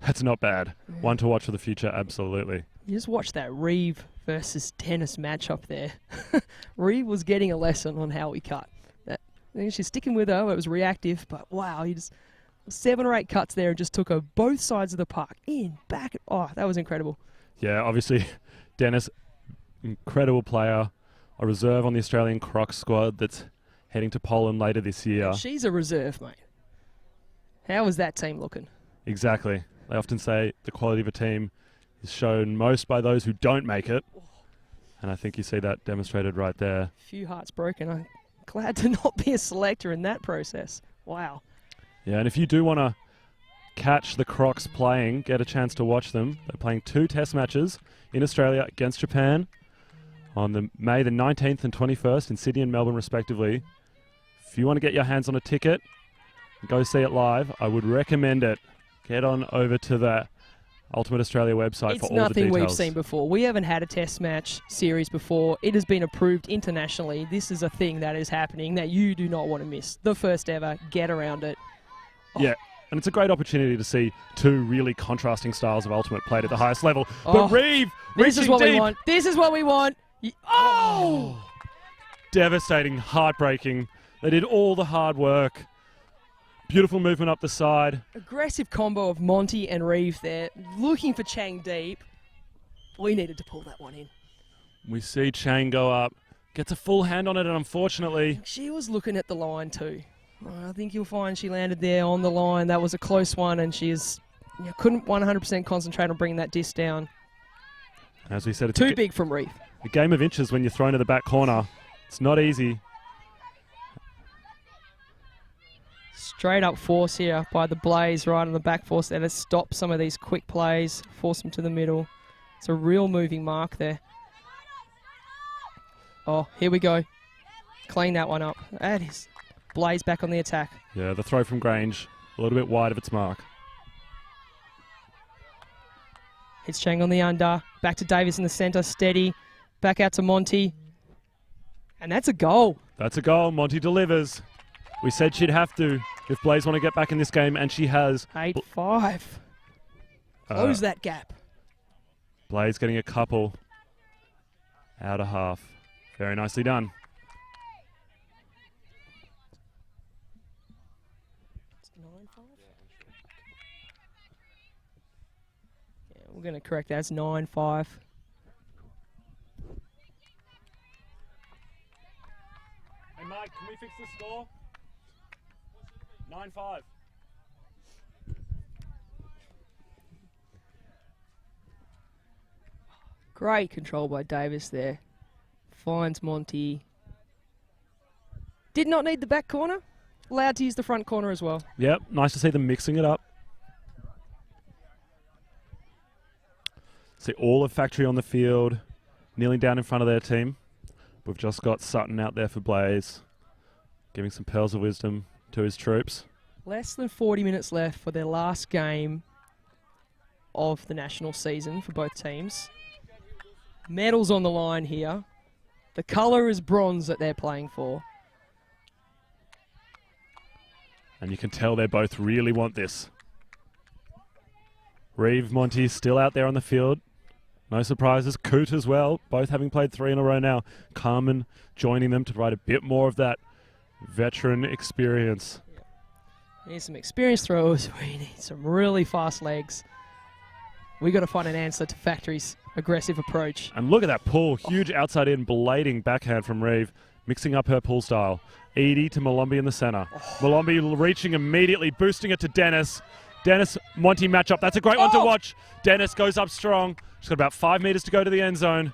That's not bad. Yeah. One to watch for the future, absolutely. You just watch that Reeve versus Dennis matchup there. Reeve was getting a lesson on how we cut. She's sticking with her. It was reactive, but wow, he just 7 or 8 cuts there and just took her both sides of the park, in, back. Oh, that was incredible. Yeah, obviously, Dennis, incredible player, a reserve on the Australian Croc squad that's heading to Poland later this year. And she's a reserve, mate. How is that team looking? Exactly. They often say the quality of a team is shown most by those who don't make it. And I think you see that demonstrated right there. Few hearts broken. I'm glad to not be a selector in that process. Wow. Yeah, and if you do want to catch the Crocs playing, get a chance to watch them. They're playing 2 test matches in Australia against Japan on May the 19th and 21st in Sydney and Melbourne respectively. If you want to get your hands on a ticket and go see it live, I would recommend it. Get on over to the Ultimate Australia website for all the details. It's nothing we've seen before. We haven't had a test match series before. It has been approved internationally. This is a thing that is happening that you do not want to miss. The first ever. Get around it. Oh. Yeah, and it's a great opportunity to see 2 really contrasting styles of Ultimate played at the highest level. But Reeve, this is what deep. we want. This is what we want. Oh! Devastating, heartbreaking. They did all the hard work. Beautiful movement up the side. Aggressive combo of Monty and Reeve there, looking for Chang deep. We needed to pull that one in. We see Chang go up, gets a full hand on it, and unfortunately... She was looking at the line too. I think you'll find she landed there on the line. That was a close one, and she couldn't 100% concentrate on bringing that disc down. As we said, it's too big from Reeve. A game of inches when you're thrown to the back corner. It's not easy. Straight up force here by the Blaze right on the back force there to stop some of these quick plays, force them to the middle. It's a real moving mark there. Oh, here we go. Clean that one up. That is Blaze back on the attack. Yeah, the throw from Grange, a little bit wide of its mark. Hits Chang on the under. Back to Davis in the centre, steady. Back out to Monty. And that's a goal. That's a goal. Monty delivers. We said she'd have to if Blaze want to get back in this game, and she has. 8-5. Close that gap. Blaze getting a couple out of half. Very nicely done. It's 9-5? Yeah, we're going to correct that. It's 9-5. Hey, Mike, can we fix the score? 9-5. Great control by Davis there. Finds Monty. Did not need the back corner. Allowed to use the front corner as well. Yep, nice to see them mixing it up. See all of Factory on the field. kneeling down in front of their team. We've just got Sutton out there for Blaze, giving some pearls of wisdom to his troops. Less than 40 minutes left for their last game of the national season for both teams. Medals on the line here. The colour is bronze that they're playing for. And you can tell they both really want this. Reeve, Monty still out there on the field. No surprises. Coot as well, both having played 3 in a row now. Carmen joining them to provide a bit more of that veteran experience. We need some experienced throwers. We need some really fast legs. We got to find an answer to Factory's aggressive approach. And look at that pull. Huge outside in, blading backhand from Reeve, mixing up her pull style. Edie to Malombi in the centre. Malombi reaching immediately, boosting it to Dennis. Dennis, Monty matchup. That's a great one to watch. Dennis goes up strong. She's got about 5 metres to go to the end zone.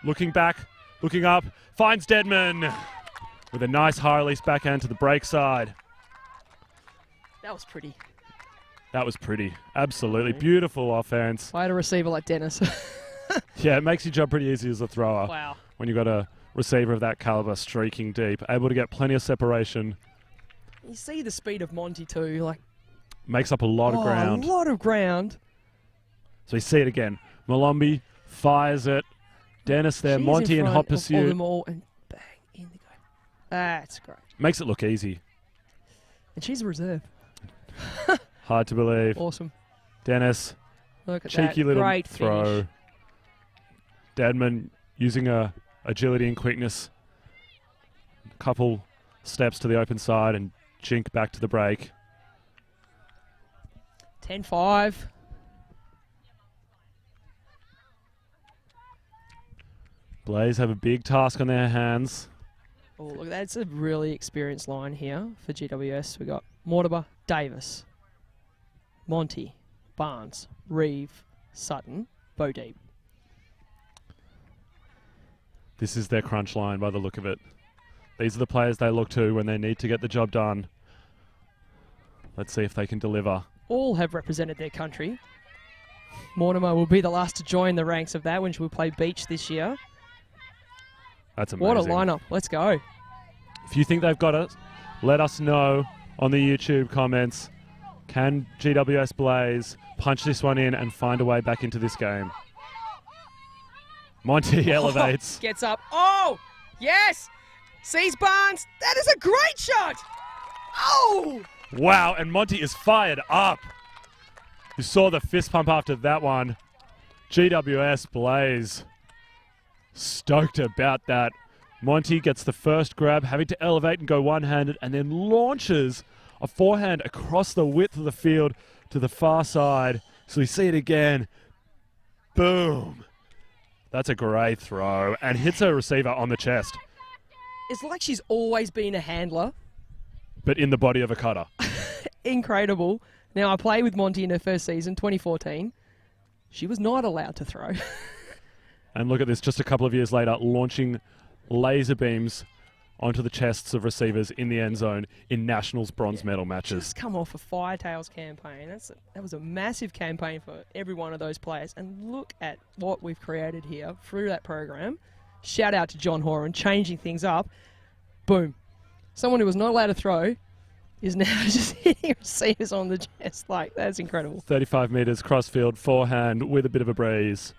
Looking back, looking up, finds Deadman with a nice high release backhand to the break side. That was pretty. That was pretty. Absolutely. Beautiful offense. I had a receiver like Dennis. Yeah, it makes your job pretty easy as a thrower. Wow. When you've got a receiver of that caliber streaking deep, able to get plenty of separation. You see the speed of Monty too, like Makes up a lot of ground. A lot of ground. So we see it again. Malombi fires it. Dennis there, She's Monty in front hot of pursuit. them all and bang, in they go. That's great. Makes it look easy. And she's a reserve. Hard to believe. Awesome. Dennis, Look at cheeky that. little Great throw. finish. Deadman using her agility and quickness. A couple steps to the open side and jink back to the break. 10-5. Blaze have a big task on their hands. Oh, look, that's a really experienced line here for GWS. We got Mortimer, Davis, Monty, Barnes, Reeve, Sutton, Bo Deep. This is their crunch line by the look of it. These are the players they look to when they need to get the job done. Let's see if they can deliver. All have represented their country. Mortimer will be the last to join the ranks of that when she will play beach this year. That's amazing. What a lineup. Let's go. If you think they've got it, let us know on the YouTube comments. Can GWS Blaze punch this one in and find a way back into this game? Monty elevates. Gets up. Oh, yes. Sees Barnes. That is a great shot. Oh. Wow, and Monty is fired up. You saw the fist pump after that one. GWS Blaze stoked about that. Monty gets the first grab, having to elevate and go one-handed, and then launches a forehand across the width of the field to the far side. So we see it again. Boom. That's a great throw, and hits her receiver on the chest, It's like she's always been a handler. but in the body of a cutter. Incredible. Now, I played with Monty in her first season, 2014. She was not allowed to throw. And look at this, just a couple of years later, launching laser beams onto the chests of receivers in the end zone in Nationals bronze medal matches. Just come off a Firetails campaign. That was a massive campaign for every one of those players. And look at what we've created here through that program. Shout out to John Horan, changing things up. Boom. Someone who was not allowed to throw is now just hitting receivers on the chest. Like, that's incredible. 35 metres crossfield, forehand with a bit of a breeze.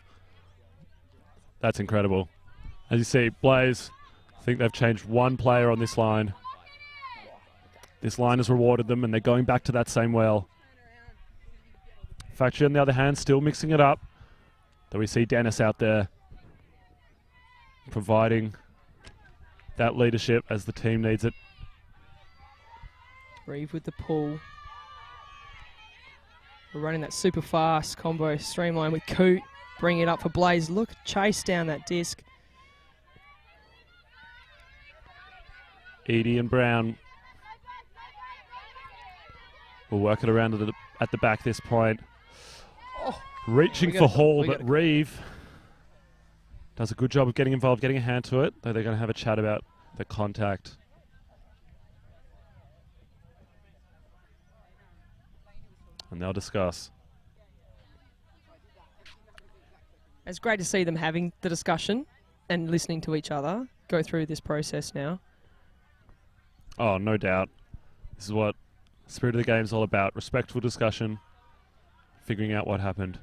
That's incredible. As you see, Blaze, I think they've changed one player on this line. This line has rewarded them, and they're going back to that same well. Factory, on the other hand, still mixing it up. Though we see Dennis out there providing that leadership as the team needs it. Reeve with the pull. We're running that super fast combo streamline with Coot. Bring it up for Blaze. Look, chase down that disc. Edie and Brown will work it around at the back this point. Oh, Reaching for Hall, but Reeve does a good job of getting involved, getting a hand to it, though they're going to have a chat about the contact. And they'll discuss. It's great to see them having the discussion. and listening to each other go through this process now. Oh, no doubt. This is what Spirit of the Game is all about. Respectful discussion, figuring out what happened.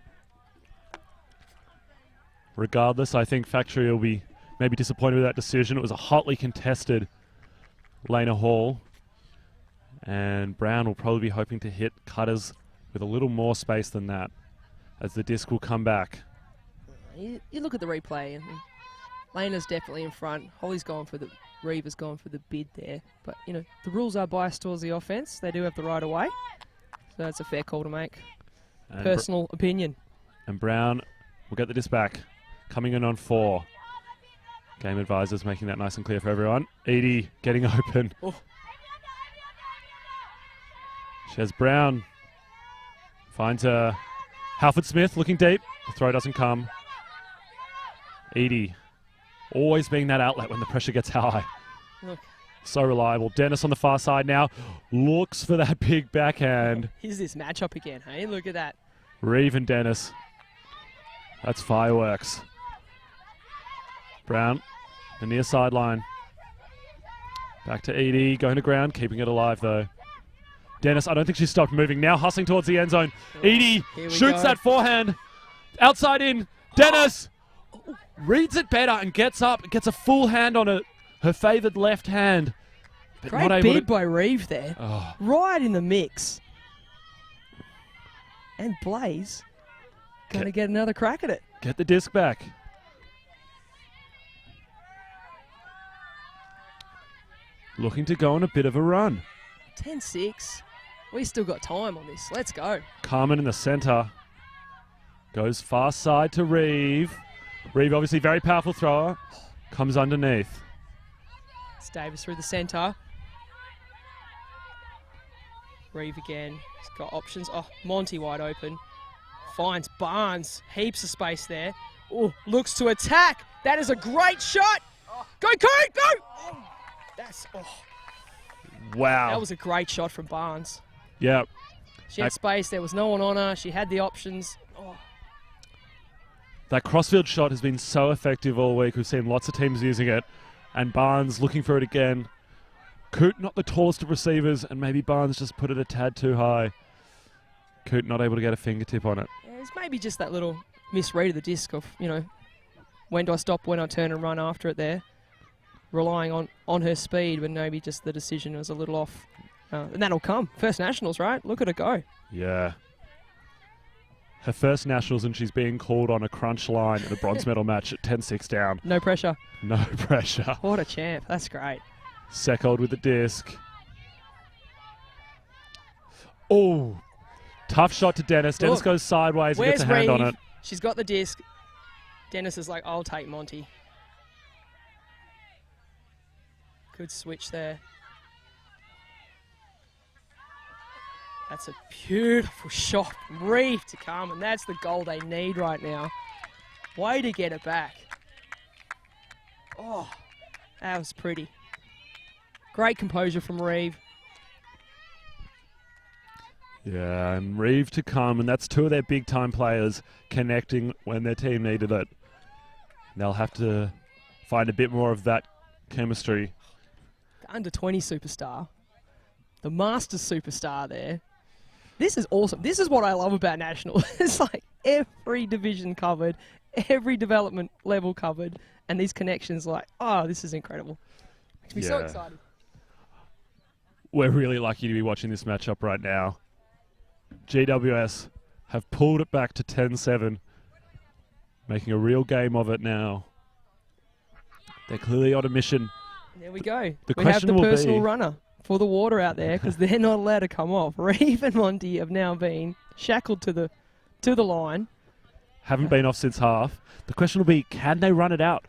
Regardless, I think Factory will be maybe disappointed with that decision. It was a hotly contested Lena Hall. And Brown will probably be hoping to hit cutters with a little more space than that as the disc will come back. You look at the replay, and Lena's definitely in front. Holly's gone for the... Reeva's gone for the bid there. But, you know, the rules are biased towards the offence. They do have the right of way. So that's a fair call to make. And Personal opinion. And Brown will get the disc back. Coming in on 4. Game advisors making that nice and clear for everyone. Edie getting open. Oh. She has Brown. Finds Halford Smith looking deep. The throw doesn't come. Edie always being that outlet when the pressure gets high. Look. So reliable. Dennis on the far side now. Looks for that big backhand. Here's this matchup again, hey? Look at that. Reeve and Dennis. That's fireworks. Brown, the near sideline. Back to Edie, going to ground, keeping it alive though. Dennis, I don't think she's stopped moving. Now hustling towards the end zone. Edie shoots that forehand. Outside in. Dennis reads it better and gets up, gets a full hand on it. Her favoured left hand. But Great not able bid to... by Reeve there. Oh. Right in the mix. And Blaze going to get another crack at it. Get the disc back. Looking to go on a bit of a run. 10-6. We still got time on this. Let's go. Carmen in the centre. Goes far side to Reeve. Reeve obviously very powerful thrower. Comes underneath. It's Davis through the centre. Reeve again. He's got options. Oh, Monty wide open. Finds Barnes. Heaps of space there. Oh, looks to attack. That is a great shot. Go, Coot, go! Oh, that's... Oh. Wow. That was a great shot from Barnes. Yeah. She had space. There was no one on her. She had the options. Oh. That crossfield shot has been so effective all week. We've seen lots of teams using it. And Barnes looking for it again. Coot not the tallest of receivers, and maybe Barnes just put it a tad too high. Coot not able to get a fingertip on it. Yeah, it's maybe just that little misread of the disc of, you know, when do I stop, when I turn and run after it there. Relying on her speed, but maybe just the decision was a little off. And that'll come. First Nationals, right? Look at her go. Yeah. Her first Nationals, and she's being called on a crunch line in a bronze medal match at 10-6 down. No pressure. No pressure. What a champ. That's great. Second with the disc. Oh, tough shot to Dennis. Dennis goes sideways and gets a hand on it. She's got the disc. Dennis is like, I'll take Monty. Good switch there. That's a beautiful shot from Reeve to Carmen. That's the goal they need right now. Way to get it back. Oh, that was pretty. Great composure from Reeve. Yeah, and Reeve to come, and that's two of their big-time players connecting when their team needed it. They'll have to find a bit more of that chemistry. The under-20 superstar. The Masters superstar there. This is awesome. This is what I love about National. It's like every division covered, every development level covered, and these connections like, oh, this is incredible. Makes me so excited. We're really lucky to be watching this matchup right now. GWS have pulled it back to 10-7, making a real game of it now. They're clearly on a mission. There we go. We have the personal runner for the water out there because they're not allowed to come off. Reeve and Monty have now been shackled to the line. Haven't been off since half. The question will be, can they run it out?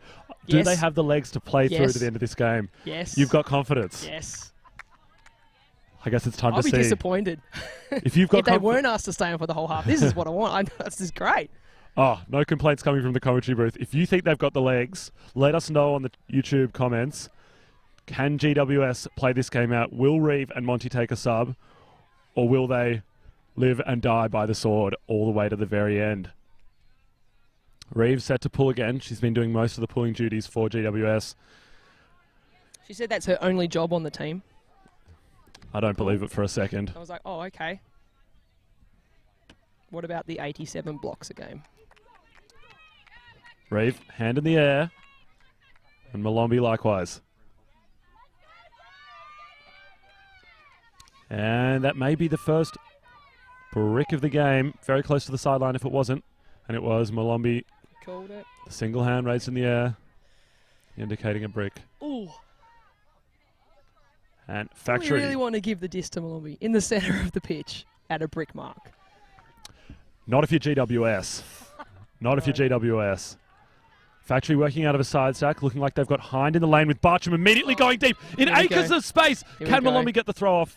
Do they have the legs to play through to the end of this game? Yes. You've got confidence. Yes. I guess it's time to see. I'll be disappointed if you've got if they weren't asked to stay on for the whole half. This is what I want. This is great. Oh, no complaints coming from the commentary booth. If you think they've got the legs, let us know on the YouTube comments. Can GWS play this game out? Will Reeve and Monty take a sub? Or will they live and die by the sword all the way to the very end? Reeves set to pull again. She's been doing most of the pulling duties for GWS. She said that's her only job on the team. I don't believe it for a second. I was like, oh, okay. What about the 87 blocks a game? Reeve, hand in the air. And Malombi likewise. And that may be the first brick of the game. Very close to the sideline if it wasn't. And it was. Malombi, Called it. the single hand raised in the air, indicating a brick. Ooh. And We Factory. really want to give the disc to Malombi in the centre of the pitch at a brick mark. Not if you're GWS. Not if you're GWS. Factory working out of a side stack, looking like they've got Hind in the lane with Bartram immediately going deep in Here we acres go. of space. Here Can we go. Malombi get the throw off?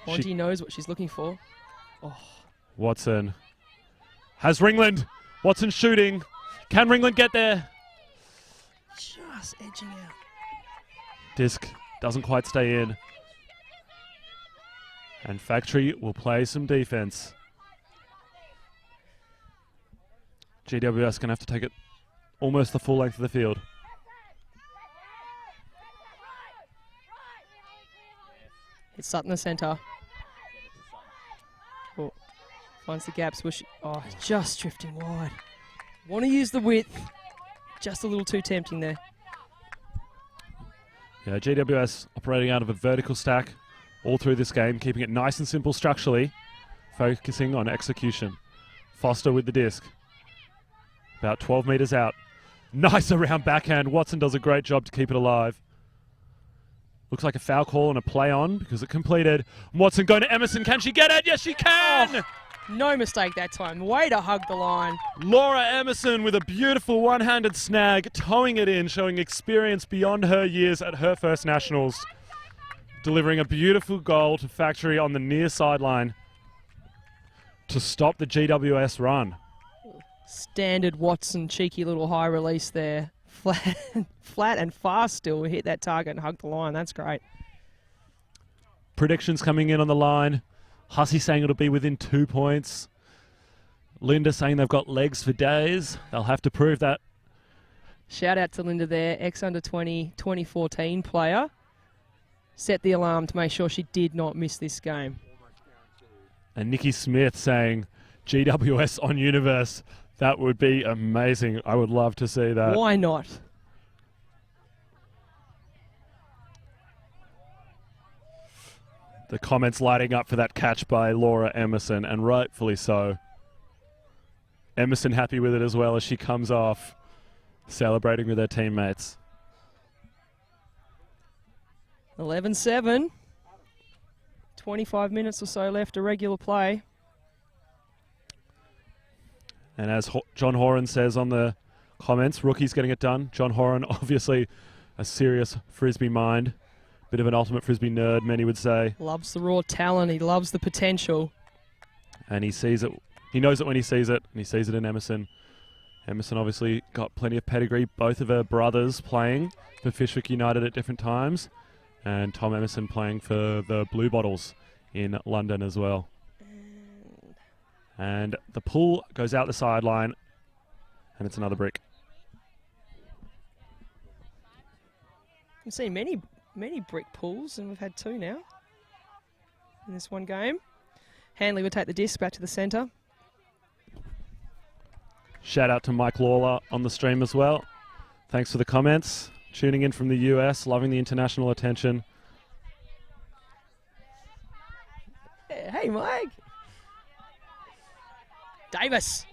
Monty knows what she's looking for. Watson has Ringland. Watson shooting. Can Ringland get there? Just edging out. Disc doesn't quite stay in. And Factory will play some defense. GWS going to have to take it almost the full length of the field. It's Sutton the centre. Oh, finds the gaps. Just drifting wide. Want to use the width. Just a little too tempting there. Yeah, GWS operating out of a vertical stack all through this game, keeping it nice and simple structurally, focusing on execution. Foster with the disc. About 12 metres out. Nice around backhand. Watson does a great job to keep it alive. Looks like a foul call and a play on because it completed. Watson going to Emerson. Can she get it? Yes, she can! No mistake that time. Way to hug the line. Laura Emerson with a beautiful one-handed snag, towing it in, showing experience beyond her years at her first nationals. Delivering a beautiful goal to Factory on the near sideline to stop the GWS run. Standard Watson, cheeky little high release there. Flat and fast still. Hit that target and hug the line. That's great. Predictions coming in on the line. Hussey saying it'll be within 2 points. Linda saying they've got legs for days. They'll have to prove that. Shout out to Linda there, ex-under-20 2014 player. Set the alarm to make sure she did not miss this game. And Nikki Smith saying GWS on Universe. That would be amazing. I would love to see that. Why not? The comments lighting up for that catch by Laura Emerson, and rightfully so. Emerson happy with it as well as she comes off, celebrating with her teammates. 11-7. 25 minutes or so left of regular play. And as John Horan says on the comments, rookie's getting it done. John Horan, obviously a serious Frisbee mind. Bit of an ultimate Frisbee nerd, many would say. Loves the raw talent. He loves the potential. And he sees it. He knows it when he sees it, and he sees it in Emerson. Emerson obviously got plenty of pedigree. Both of her brothers playing for Fishwick United at different times. And Tom Emerson playing for the Blue Bottles in London as well. And the pull goes out the sideline, and it's another brick. We've seen many brick pulls, and we've had two now in this one game. Hanley will take the disc back to the centre. Shout out to Mike Lawler on the stream as well. Thanks for the comments. Tuning in from the US, loving the international attention. Hey, Mike. Davis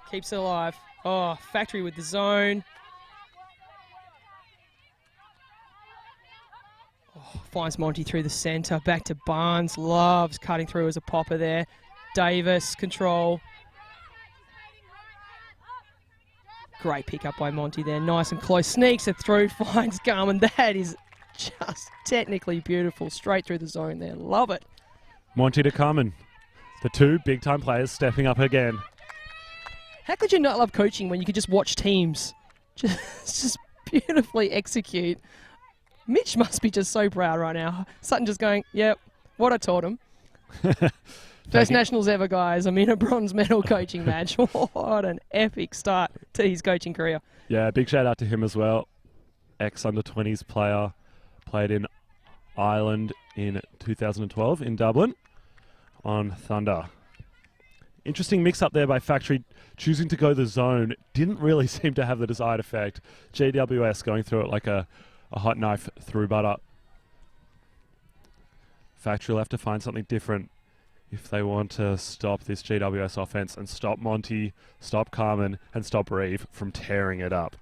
keeps it alive. Oh, Factory with the zone. Oh, finds Monty through the centre. Back to Barnes. Loves cutting through as a popper there. Davis, control. Great pick up by Monty there. Nice and close. Sneaks it through. Finds Garmin. That is just technically beautiful. Straight through the zone there. Love it. Monty to Carmen. The two big-time players stepping up again. How could you not love coaching when you could just watch teams just beautifully execute? Mitch must be just so proud right now. Sutton just going, yep, what I taught him. First nationals ever, guys. I'm in a bronze medal coaching match. What an epic start to his coaching career. Yeah, big shout out to him as well. Ex-under-20s player, played in Ireland in 2012 in Dublin on Thunder. Interesting mix-up there by Factory, choosing to go the zone. Didn't really seem to have the desired effect. GWS going through it like a hot knife through butter. Factory will have to find something different if they want to stop this GWS offense and stop Monty, stop Carmen, and stop Reeve from tearing it up.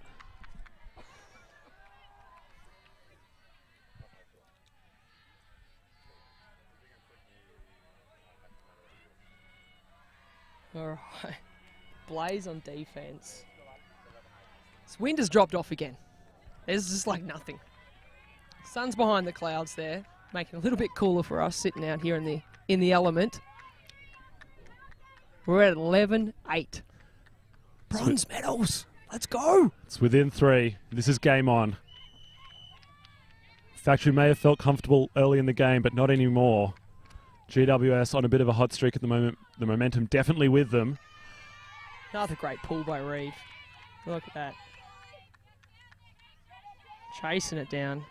All right. Blaze on defense. This wind has dropped off again. There's just like nothing. Sun's behind the clouds there, making it a little bit cooler for us sitting out here in the element. We're at 11-8. Bronze medals. Let's go. It's within 3. This is game on. Factory may have felt comfortable early in the game, but not anymore. GWS on a bit of a hot streak at the moment. The momentum definitely with them. Another great pull by Reeve. Look at that. Chasing it down.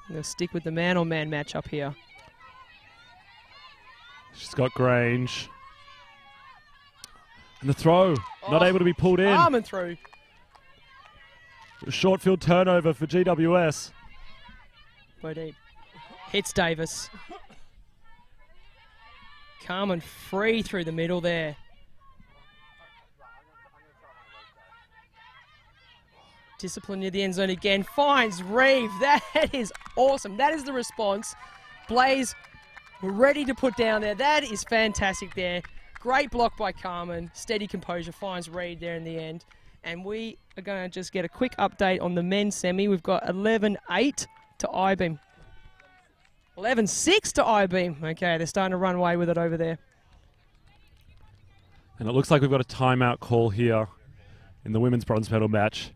They'll stick with the man-on-man matchup here. She's got Grange. And the throw, not able to be pulled in. Arm and through. A short field turnover for GWS. Go deep. Hits Davis. Carmen free through the middle there. Discipline near the end zone again. Finds Reeve. That is awesome. That is the response. Blaze ready to put down there. That is fantastic there. Great block by Carmen. Steady composure. Finds Reeve there in the end. And we are going to just get a quick update on the men's semi. We've got 11-8 to I-beam. 11-6 to I-beam. Okay, they're starting to run away with it over there. And it looks like we've got a timeout call here in the women's bronze medal match.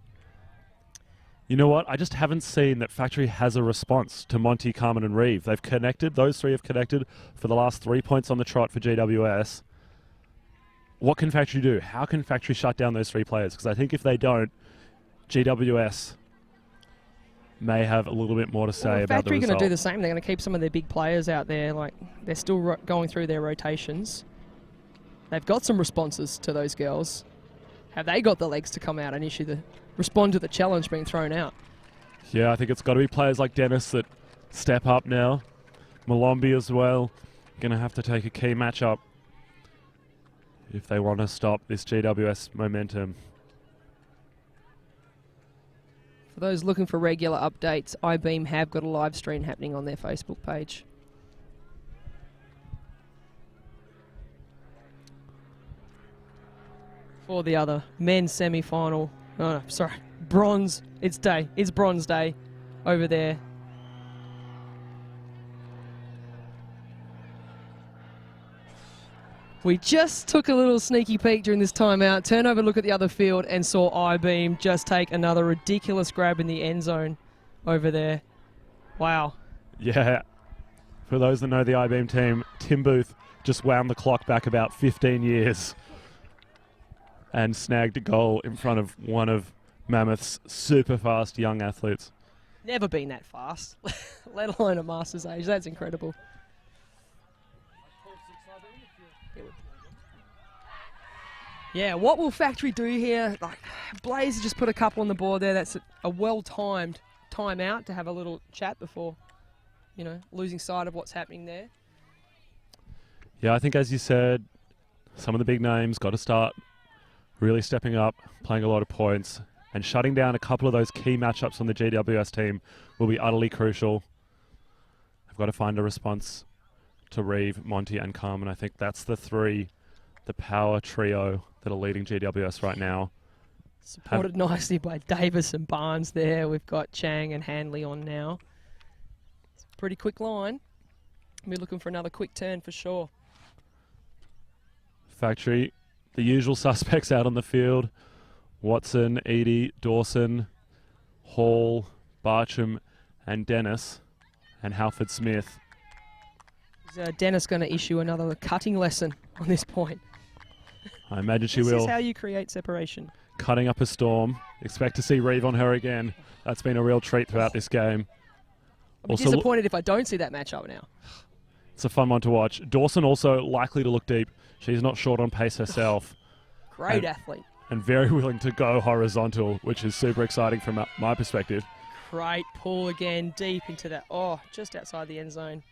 You know what? I just haven't seen that Factory has a response to Monty, Carmen, and Reeve. They've connected. Those 3 have connected for the last 3 points on the trot for GWS. What can Factory do? How can Factory shut down those 3 players? Because I think if they don't, GWS may have a little bit more to say about the result. Factory going to do the same. They're going to keep some of their big players out there. Like, they're still going through their rotations. They've got some responses to those girls. Have they got the legs to come out and respond to the challenge being thrown out? Yeah, I think it's got to be players like Dennis that step up now. Malombi as well. Going to have to take a key matchup if they want to stop this GWS momentum. For those looking for regular updates, I-beam have got a live stream happening on their Facebook page. For the other men's semi-final. Oh, no, sorry. Bronze. It's bronze day over there. We just took a little sneaky peek during this timeout, turned over, look at the other field, and saw I-beam just take another ridiculous grab in the end zone over there. Wow. Yeah. For those that know the I-beam team, Tim Booth just wound the clock back about 15 years and snagged a goal in front of one of Mammoth's super fast young athletes. Never been that fast, let alone a master's age. That's incredible. Yeah, what will Factory do here? Like, Blaze just put a couple on the board there. That's a well-timed timeout to have a little chat before, losing sight of what's happening there. Yeah, I think as you said, some of the big names got to start really stepping up, playing a lot of points, and shutting down a couple of those key matchups on the GWS team will be utterly crucial. I've got to find a response to Reeve, Monty, and Carmen. I think that's the power trio that are leading GWS right now. Supported nicely by Davis and Barnes there. We've got Chang and Hanley on now. It's a pretty quick line. We're looking for another quick turn for sure. Factory, the usual suspects out on the field. Watson, Edie, Dawson, Hall, Barcham, and Dennis, and Halford Smith. Is Dennis going to issue another cutting lesson on this point? I imagine she This will. is how you create separation. Cutting up a storm. Expect to see Reeve on her again. That's been a real treat throughout this game. I'm disappointed if I don't see that matchup now. It's a fun one to watch. Dawson also likely to look deep. She's not short on pace herself. Great athlete. And very willing to go horizontal, which is super exciting from my perspective. Great pull again, deep into that. Oh, just outside the end zone.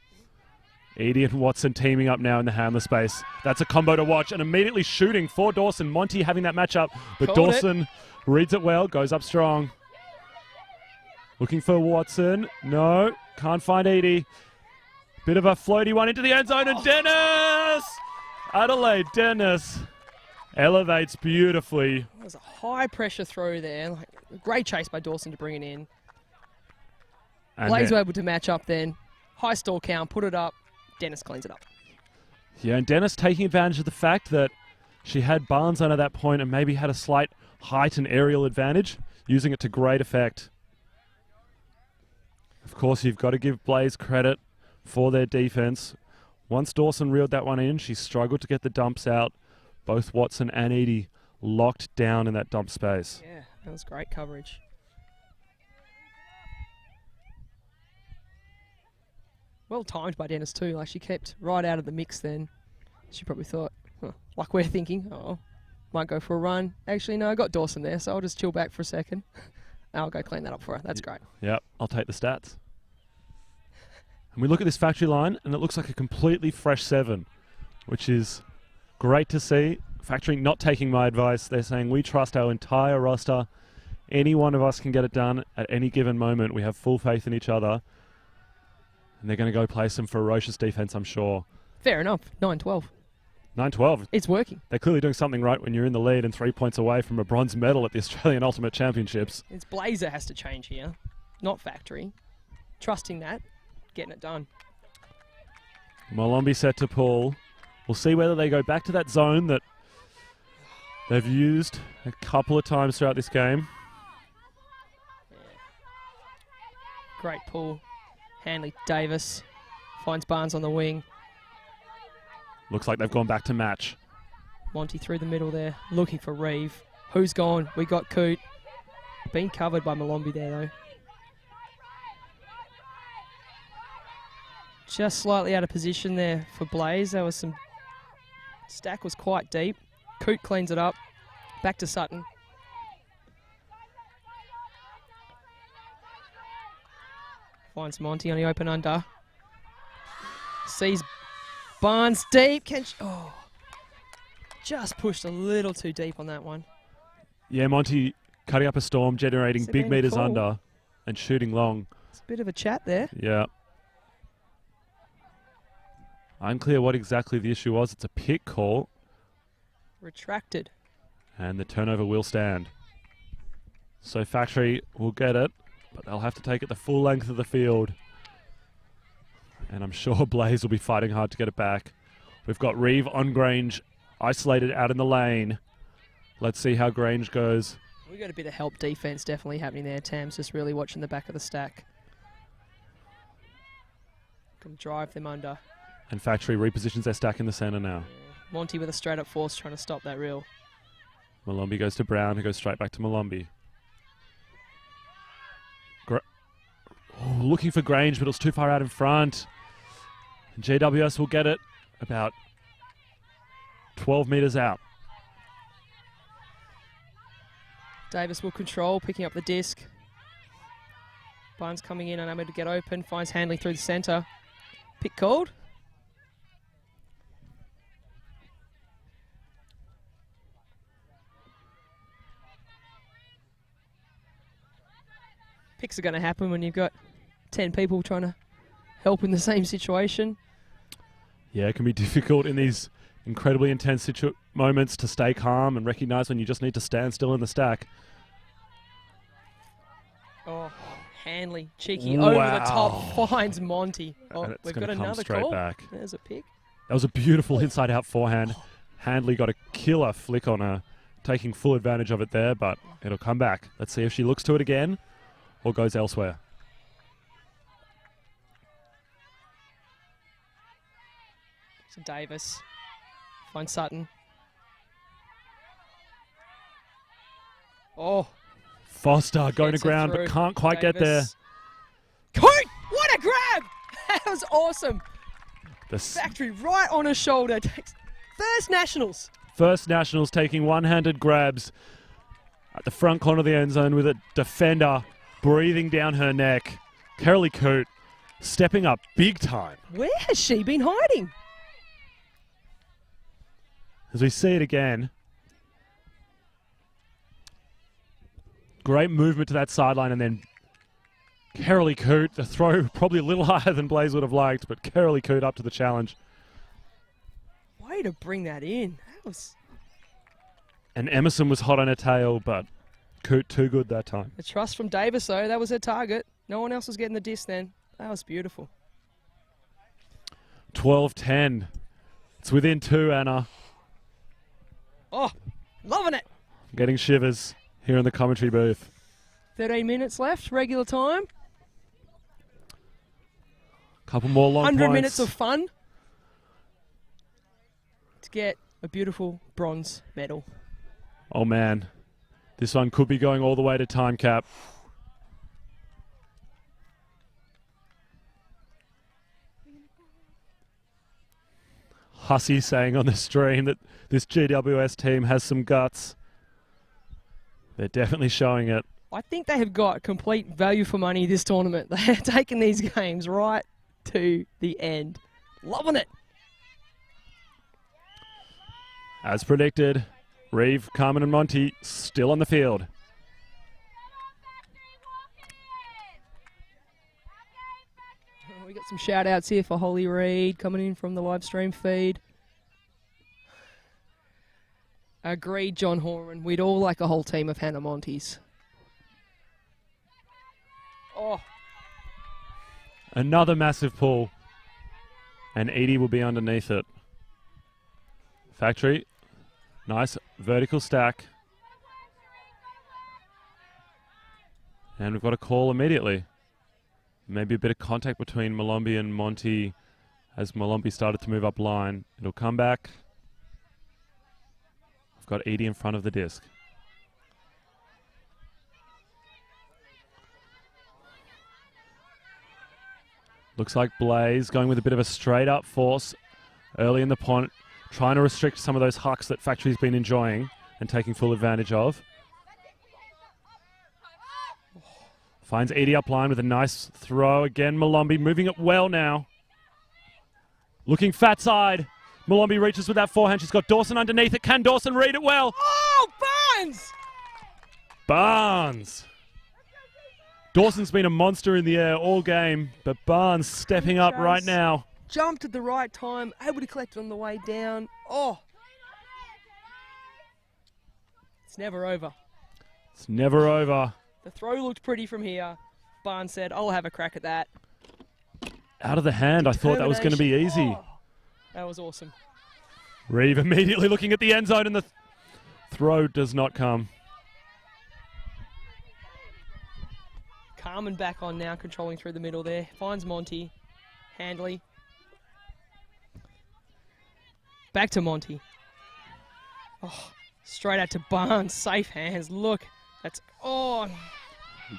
Edie and Watson teaming up now in the handler space. That's a combo to watch and immediately shooting for Dawson. Monty having that matchup, but Called Dawson reads it well, goes up strong. Looking for Watson. No, can't find Edie. Bit of a floaty one into the end zone, and Dennis! Adelaide Dennis elevates beautifully. It was a high pressure throw there. Like, a great chase by Dawson to bring it in. And Blaze were able to match up then. High stall count, put it up. Dennis cleans it up. Yeah, and Dennis taking advantage of the fact that she had Barnes on at that point and maybe had a slight height and aerial advantage, using it to great effect. Of course, you've got to give Blaze credit for their defense. Once Dawson reeled that one in, she struggled to get the dumps out. Both Watson and Edie locked down in that dump space. Yeah, that was great coverage. Well timed by Dennis too. Like, she kept right out of the mix then. She probably thought, like we're thinking, might go for a run. Actually, no, I got Dawson there, so I'll just chill back for a second. I'll go clean that up for her. That's great. Yep, I'll take the stats. And we look at this factory line, and it looks like a completely fresh 7, which is great to see. Factory not taking my advice. They're saying we trust our entire roster. Any one of us can get it done at any given moment. We have full faith in each other. And they're going to go play some ferocious defense, I'm sure. Fair enough. 9-12. 9-12. It's working. They're clearly doing something right when you're in the lead and 3 points away from a bronze medal at the Australian Ultimate Championships. It's Blazer has to change here, not Factory. Trusting that, getting it done. Molombi set to pull. We'll see whether they go back to that zone that they've used a couple of times throughout this game. Yeah. Great pull. Hanley Davis finds Barnes on the wing. Looks like they've gone back to match. Monty through the middle there, looking for Reeve. Who's gone? We got Coot. Being covered by Molombi there, though. Just slightly out of position there for Blaze. There was some... Stack was quite deep. Coot cleans it up. Back to Sutton. Finds Monty on the open under. Sees Barnes deep. Just pushed a little too deep on that one. Yeah, Monty cutting up a storm, generating Has it big been meters called? under and shooting long. It's a bit of a chat there. Yeah. Unclear what exactly the issue was. It's a pick call, Retracted. and the turnover will stand. So Factory will get it, but they'll have to take it the full length of the field. And I'm sure Blaze will be fighting hard to get it back. We've got Reeve on Grange, isolated out in the lane. Let's see how Grange goes. We got a bit of help defense definitely happening there. Tam's just really watching the back of the stack. Can drive them under. And Factory repositions their stack in the center now. Monty with a straight up force trying to stop that reel. Molombi goes to Brown, who goes straight back to Molombi. Looking for Grange, but it was too far out in front. And GWS will get it about 12 metres out. Davis will control, picking up the disc. Barnes coming in, unable to get open. Finds Handley through the centre. Pick called. Picks are going to happen when you've got 10 people trying to help in the same situation. Yeah, it can be difficult in these incredibly intense moments to stay calm and recognise when you just need to stand still in the stack. Oh, Hanley, cheeky, Wow. over the top, finds Monty. Oh, And it's we've gonna got come another straight call. back. There's a pick. That was a beautiful inside-out forehand. Handley got a killer flick on her, taking full advantage of it there, but it'll come back. Let's see if she looks to it again or goes elsewhere. To Davis. Find Sutton. Oh. Foster going to Gets her ground through. but can't quite get there. Davis. Coot! What a grab! That was awesome. Factory right on his shoulder. Takes first Nationals. First Nationals taking one-handed grabs at the front corner of the end zone with a defender breathing down her neck. Carolee Coote stepping up big time. Where has she been hiding? As we see it again. Great movement to that sideline, and then Carolee Coote, the throw probably a little higher than Blaze would have liked, but Carolee Coote up to the challenge. Way to bring that in. That was And Emerson was hot on her tail, but Coote too good that time. a trust from Davis, though. That was her target. No one else was getting the disc then. That was beautiful. 12-10. It's within 2, Anna. Oh, loving it. Getting shivers here in the commentary booth. 13 minutes left, regular time. Couple more long 100 points. minutes of fun to get a beautiful bronze medal. Oh man, this one could be going all the way to time cap. Hussey saying on the stream that this GWS team has some guts. They're definitely showing it. I think they have got complete value for money this tournament. They're taking these games right to the end. Loving it. As predicted, Reeve, Carmen and Monty still on the field. We got some shout outs here for Holly Reid coming in from the live stream feed. Agreed, John Horman. We'd all like a whole team of Hannah Monties. Oh, Another massive pull. And Edie will be underneath it. Factory. Nice vertical stack. And we've got a call immediately. Maybe a bit of contact between Molombi and Monty as Molombi started to move up line. It'll come back. I've got Edie in front of the disc. Looks like Blaze going with a bit of a straight up force early in the punt, trying to restrict some of those hucks that Factory's been enjoying and taking full advantage of. Finds Edie up line with a nice throw. Again, Molombi moving it well now. Looking fat side. Molombi reaches with that forehand. She's got Dawson underneath it. Can Dawson read it well? oh, Barnes! Barnes. Dawson's been a monster in the air all game, but Barnes stepping up right now. Jumped at the right time, able to collect on the way down. Oh, it's never over. It's never over. The throw looked pretty from here. Barnes said, I'll have a crack at that. Out of the hand. I thought that was going to be easy. Oh, that was awesome. Reeve immediately looking at the end zone, and the throw does not come. Carmen back on now, controlling through the middle there. Finds Monty. Handley. Back to Monty. Oh, straight out to Barnes. Safe hands. Look. That's... Oh.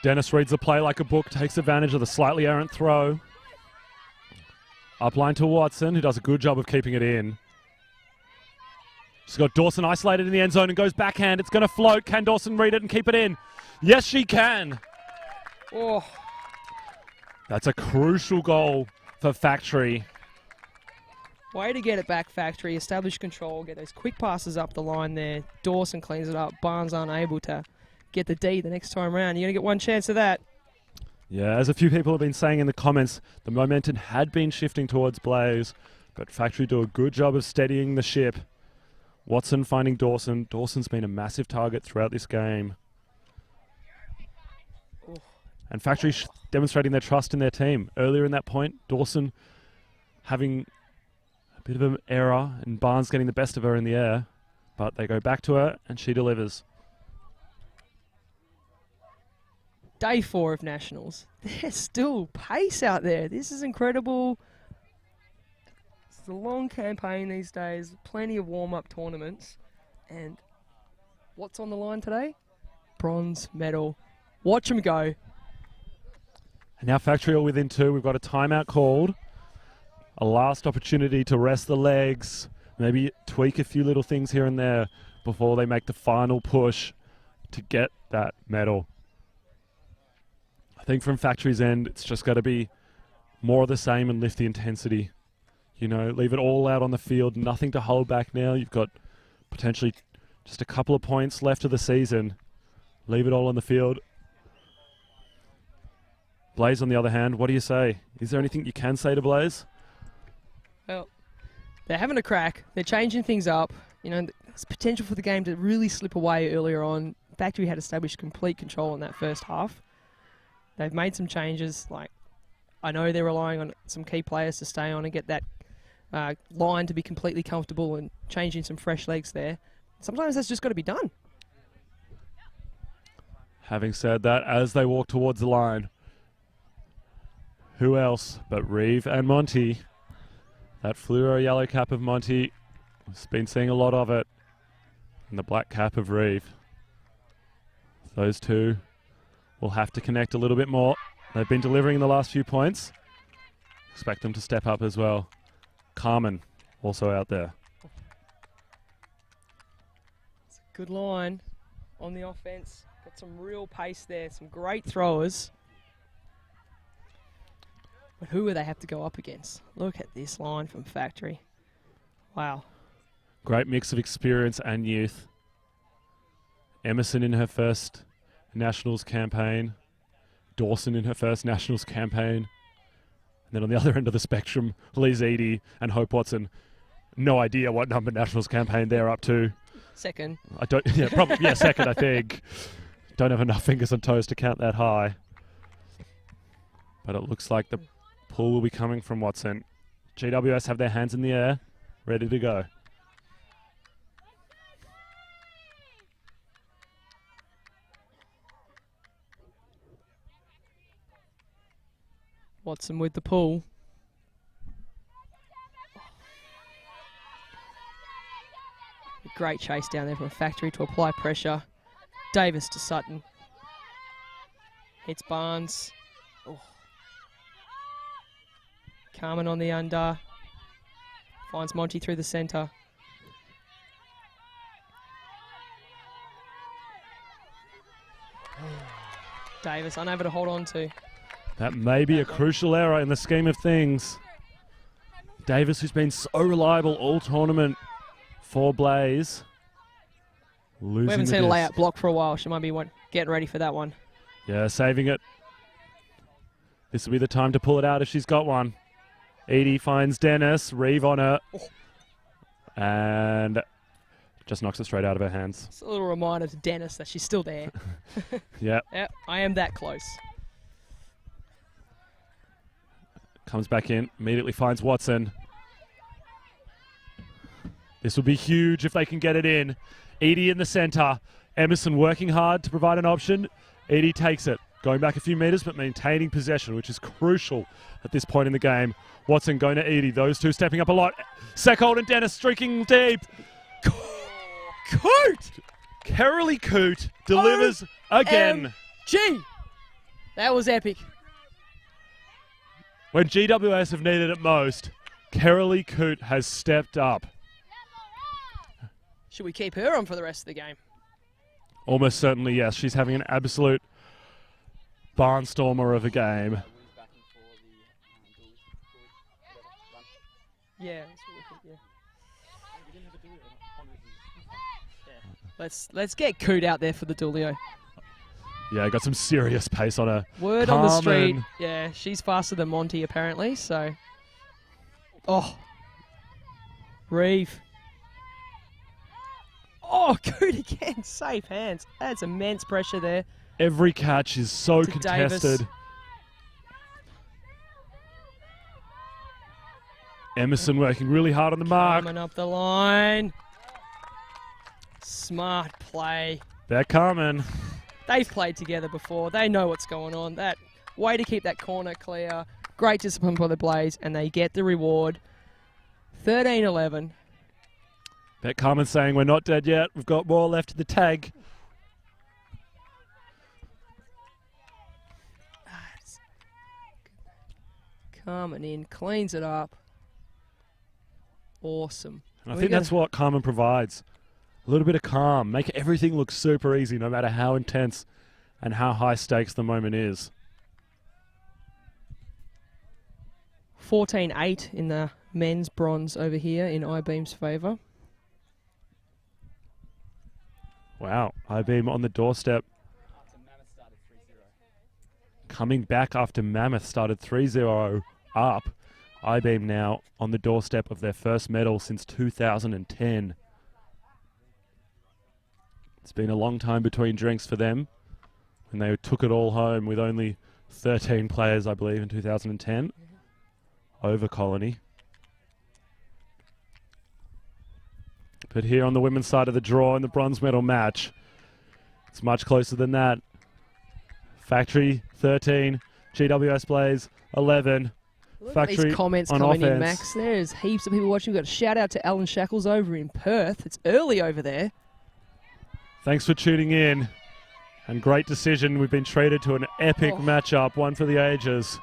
Dennis reads the play like a book, takes advantage of the slightly errant throw. Upline to Watson, who does a good job of keeping it in. She's got Dawson isolated in the end zone and goes backhand. It's going to float. Can Dawson read it and keep it in? Yes, she can. Oh. That's a crucial goal for Factory. Way to get it back, Factory. Establish control. Get those quick passes up the line there. Dawson cleans it up. Barnes unable to get the D the next time around. You're going to get one chance of that. Yeah, as a few people have been saying in the comments, the momentum had been shifting towards Blaze, but Factory do a good job of steadying the ship. Watson finding Dawson. Dawson's been a massive target throughout this game. And Factory demonstrating their trust in their team. Earlier in that point, Dawson having a bit of an error and Barnes getting the best of her in the air. But they go back to her and she delivers. Day 4 of Nationals. There's still pace out there. This is incredible. It's a long campaign these days, plenty of warm-up tournaments. And what's on the line today? Bronze medal. Watch them go. And now Factory are within 2. We've got a timeout called. A last opportunity to rest the legs. Maybe tweak a few little things here and there before they make the final push to get that medal. I think from Factory's end, it's just got to be more of the same and lift the intensity. You know, leave it all out on the field. Nothing to hold back now. You've got potentially just a couple of points left of the season. Leave it all on the field. Blaze, on the other hand, what do you say? Is there anything you can say to Blaze? Well, they're having a crack. They're changing things up. You know, there's potential for the game to really slip away earlier on. Factory had established complete control in that first half. They've made some changes. Like, I know they're relying on some key players to stay on and get that line to be completely comfortable and changing some fresh legs there. Sometimes that's just got to be done. Having said that, as they walk towards the line, who else but Reeve and Monty? That fluoro yellow cap of Monty, we've been seeing a lot of it, and the black cap of Reeve. Those two will have to connect a little bit more. They've been delivering in the last few points. Expect them to step up as well. Carmen also out there. It's a good line on the offense. Got some real pace there, some great throwers. But who do they have to go up against? Look at this line from Factory. Wow. Great mix of experience and youth. Emerson in her first Nationals campaign. Dawson in her first Nationals campaign. And then on the other end of the spectrum, Liz Eady and Hope Watson. No idea what number Nationals campaign they're up to. Second. I don't. Yeah, probably. Yeah, second. I think. Don't have enough fingers and toes to count that high. But it looks like the pull will be coming from Watson. GWS have their hands in the air, ready to go. Watson with the pull. A great chase down there from Factory to apply pressure. Davis to Sutton. Hits Barnes. Oh. Carmen on the under. Finds Monty through the centre. Davis unable to hold on to. That may be a crucial error in the scheme of things. Davis, who's been so reliable all tournament for Blaze. Losing We haven't the seen a disc. layout block for a while. She might be getting ready for that one. Yeah, saving it. This will be the time to pull it out if she's got one. Edie finds Dennis. Reeve on her. And just knocks it straight out of her hands. It's a little reminder to Dennis that she's still there. Yep. Yep, I am that close. Comes back in. Immediately finds Watson. This will be huge if they can get it in. Edie in the centre. Emerson working hard to provide an option. Edie takes it. Going back a few metres but maintaining possession, which is crucial at this point in the game. Watson going to Edie. Those two stepping up a lot. Seckhold and Dennis streaking deep. Coot! Carolee Coote delivers again. Gee! That was epic. When GWS have needed it most, Carolee Coote has stepped up. Should we keep her on for the rest of the game? Almost certainly, yes. She's having an absolute barnstormer of a game. Yeah, that's what we think, yeah. Let's get Coot out there for the Dulio. Yeah, got some serious pace on her. Word on the street. Carmen. Yeah, she's faster than Monty apparently, so. Oh. Reeve. Oh, Coot again. Safe hands. That's immense pressure there. Every catch is so To contested. Davis. Emerson working really hard on the mark. Coming up the line. Smart play. They're coming. They've played together before. They know what's going on. That way to keep that corner clear. Great discipline by the Blaze, and they get the reward. 13-11. Bet Carmen's saying we're not dead yet. We've got more left in the tag. Carmen in, cleans it up. Awesome. And I think that's what Carmen provides. A little bit of calm. Make everything look super easy no matter how intense and how high stakes the moment is. 14-8 in the men's bronze over here in I-Beam's favour. Wow, I-Beam on the doorstep. Coming back after Mammoth started 3-0 up. I-Beam now on the doorstep of their first medal since 2010. It's been a long time between drinks for them. And they took it all home with only 13 players, I believe, in 2010 over Colony. But here on the women's side of the draw in the bronze medal match, it's much closer than that. Factory 13, GWS Blaze 11. Look Factory at these comments on coming in, offense. Max. There's heaps of people watching. We've got a shout out to Alan Shackles over in Perth. It's early over there. Thanks for tuning in. And great decision. We've been treated to an epic matchup, one for the ages.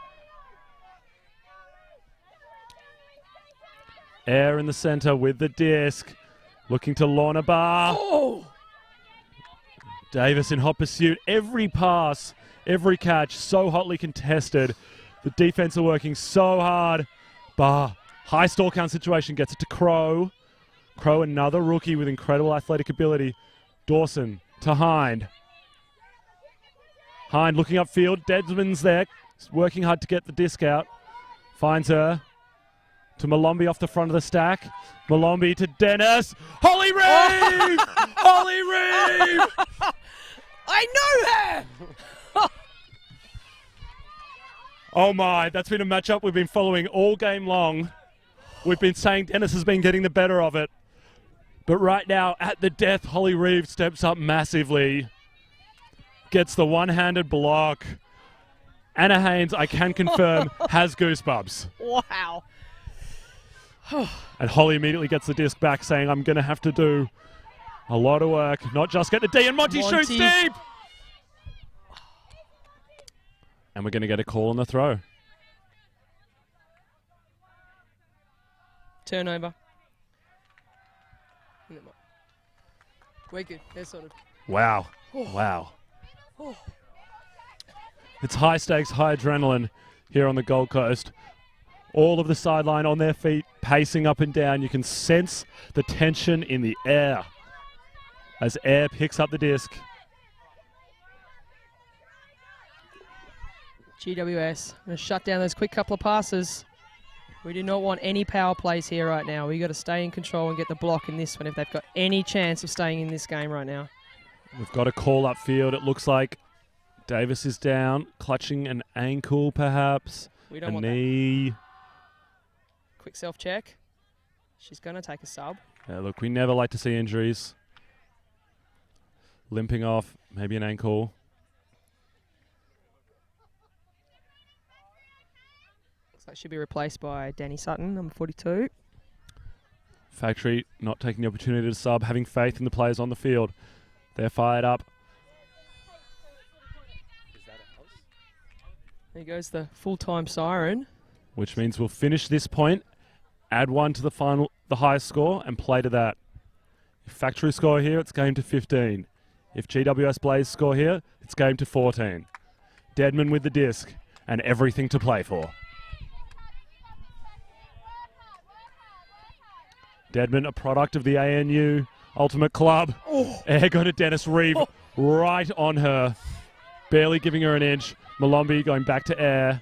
Air in the center with the disc. Looking to Lorna Barr. Oh! Davis in hot pursuit. Every pass, every catch, so hotly contested. The defense are working so hard. Barr, high stall count situation, gets it to Crow. Crow, another rookie with incredible athletic ability. Dawson to Hind. Hind looking upfield. Desmond's there, working hard to get the disc out. Finds her. To Malombi off the front of the stack. Malombi to Dennis. Holly Reeve! Holly Reeve! I know her! Oh my, that's been a matchup we've been following all game long. We've been saying Dennis has been getting the better of it. But right now, at the death, Holly Reeve steps up massively. Gets the one-handed block. Anna Haynes, I can confirm, has goosebumps. Wow. And Holly immediately gets the disc back, saying, I'm going to have to do a lot of work, not just get the D. And Monty shoots deep! And we're going to get a call on the throw. Turnover. We're good. They're sorted. Wow. Wow. It's high stakes, high adrenaline here on the Gold Coast. All of the sideline on their feet, pacing up and down. You can sense the tension in the air as Air picks up the disc. GWS, going to shut down those quick couple of passes. We do not want any power plays here right now. We've got to stay in control and get the block in this one if they've got any chance of staying in this game right now. We've got a call upfield. It looks like Davis is down, clutching an ankle perhaps, We don't a want knee. that. Quick self-check. She's going to take a sub. Yeah, look, we never like to see injuries. Limping off, maybe an ankle. Looks like she'll be replaced by Danny Sutton, number 42. Factory not taking the opportunity to sub, having faith in the players on the field. They're fired up. There goes the full-time siren. Which means we'll finish this point, add one to the highest score, and play to that. If Factory score here, it's game to 15. If GWS Blaze score here, it's game to 14. Deadman with the disc, and everything to play for. Deadman, a product of the ANU Ultimate Club. Air go to Dennis Reeve, right on her. Barely giving her an inch. Malombi going back to Air.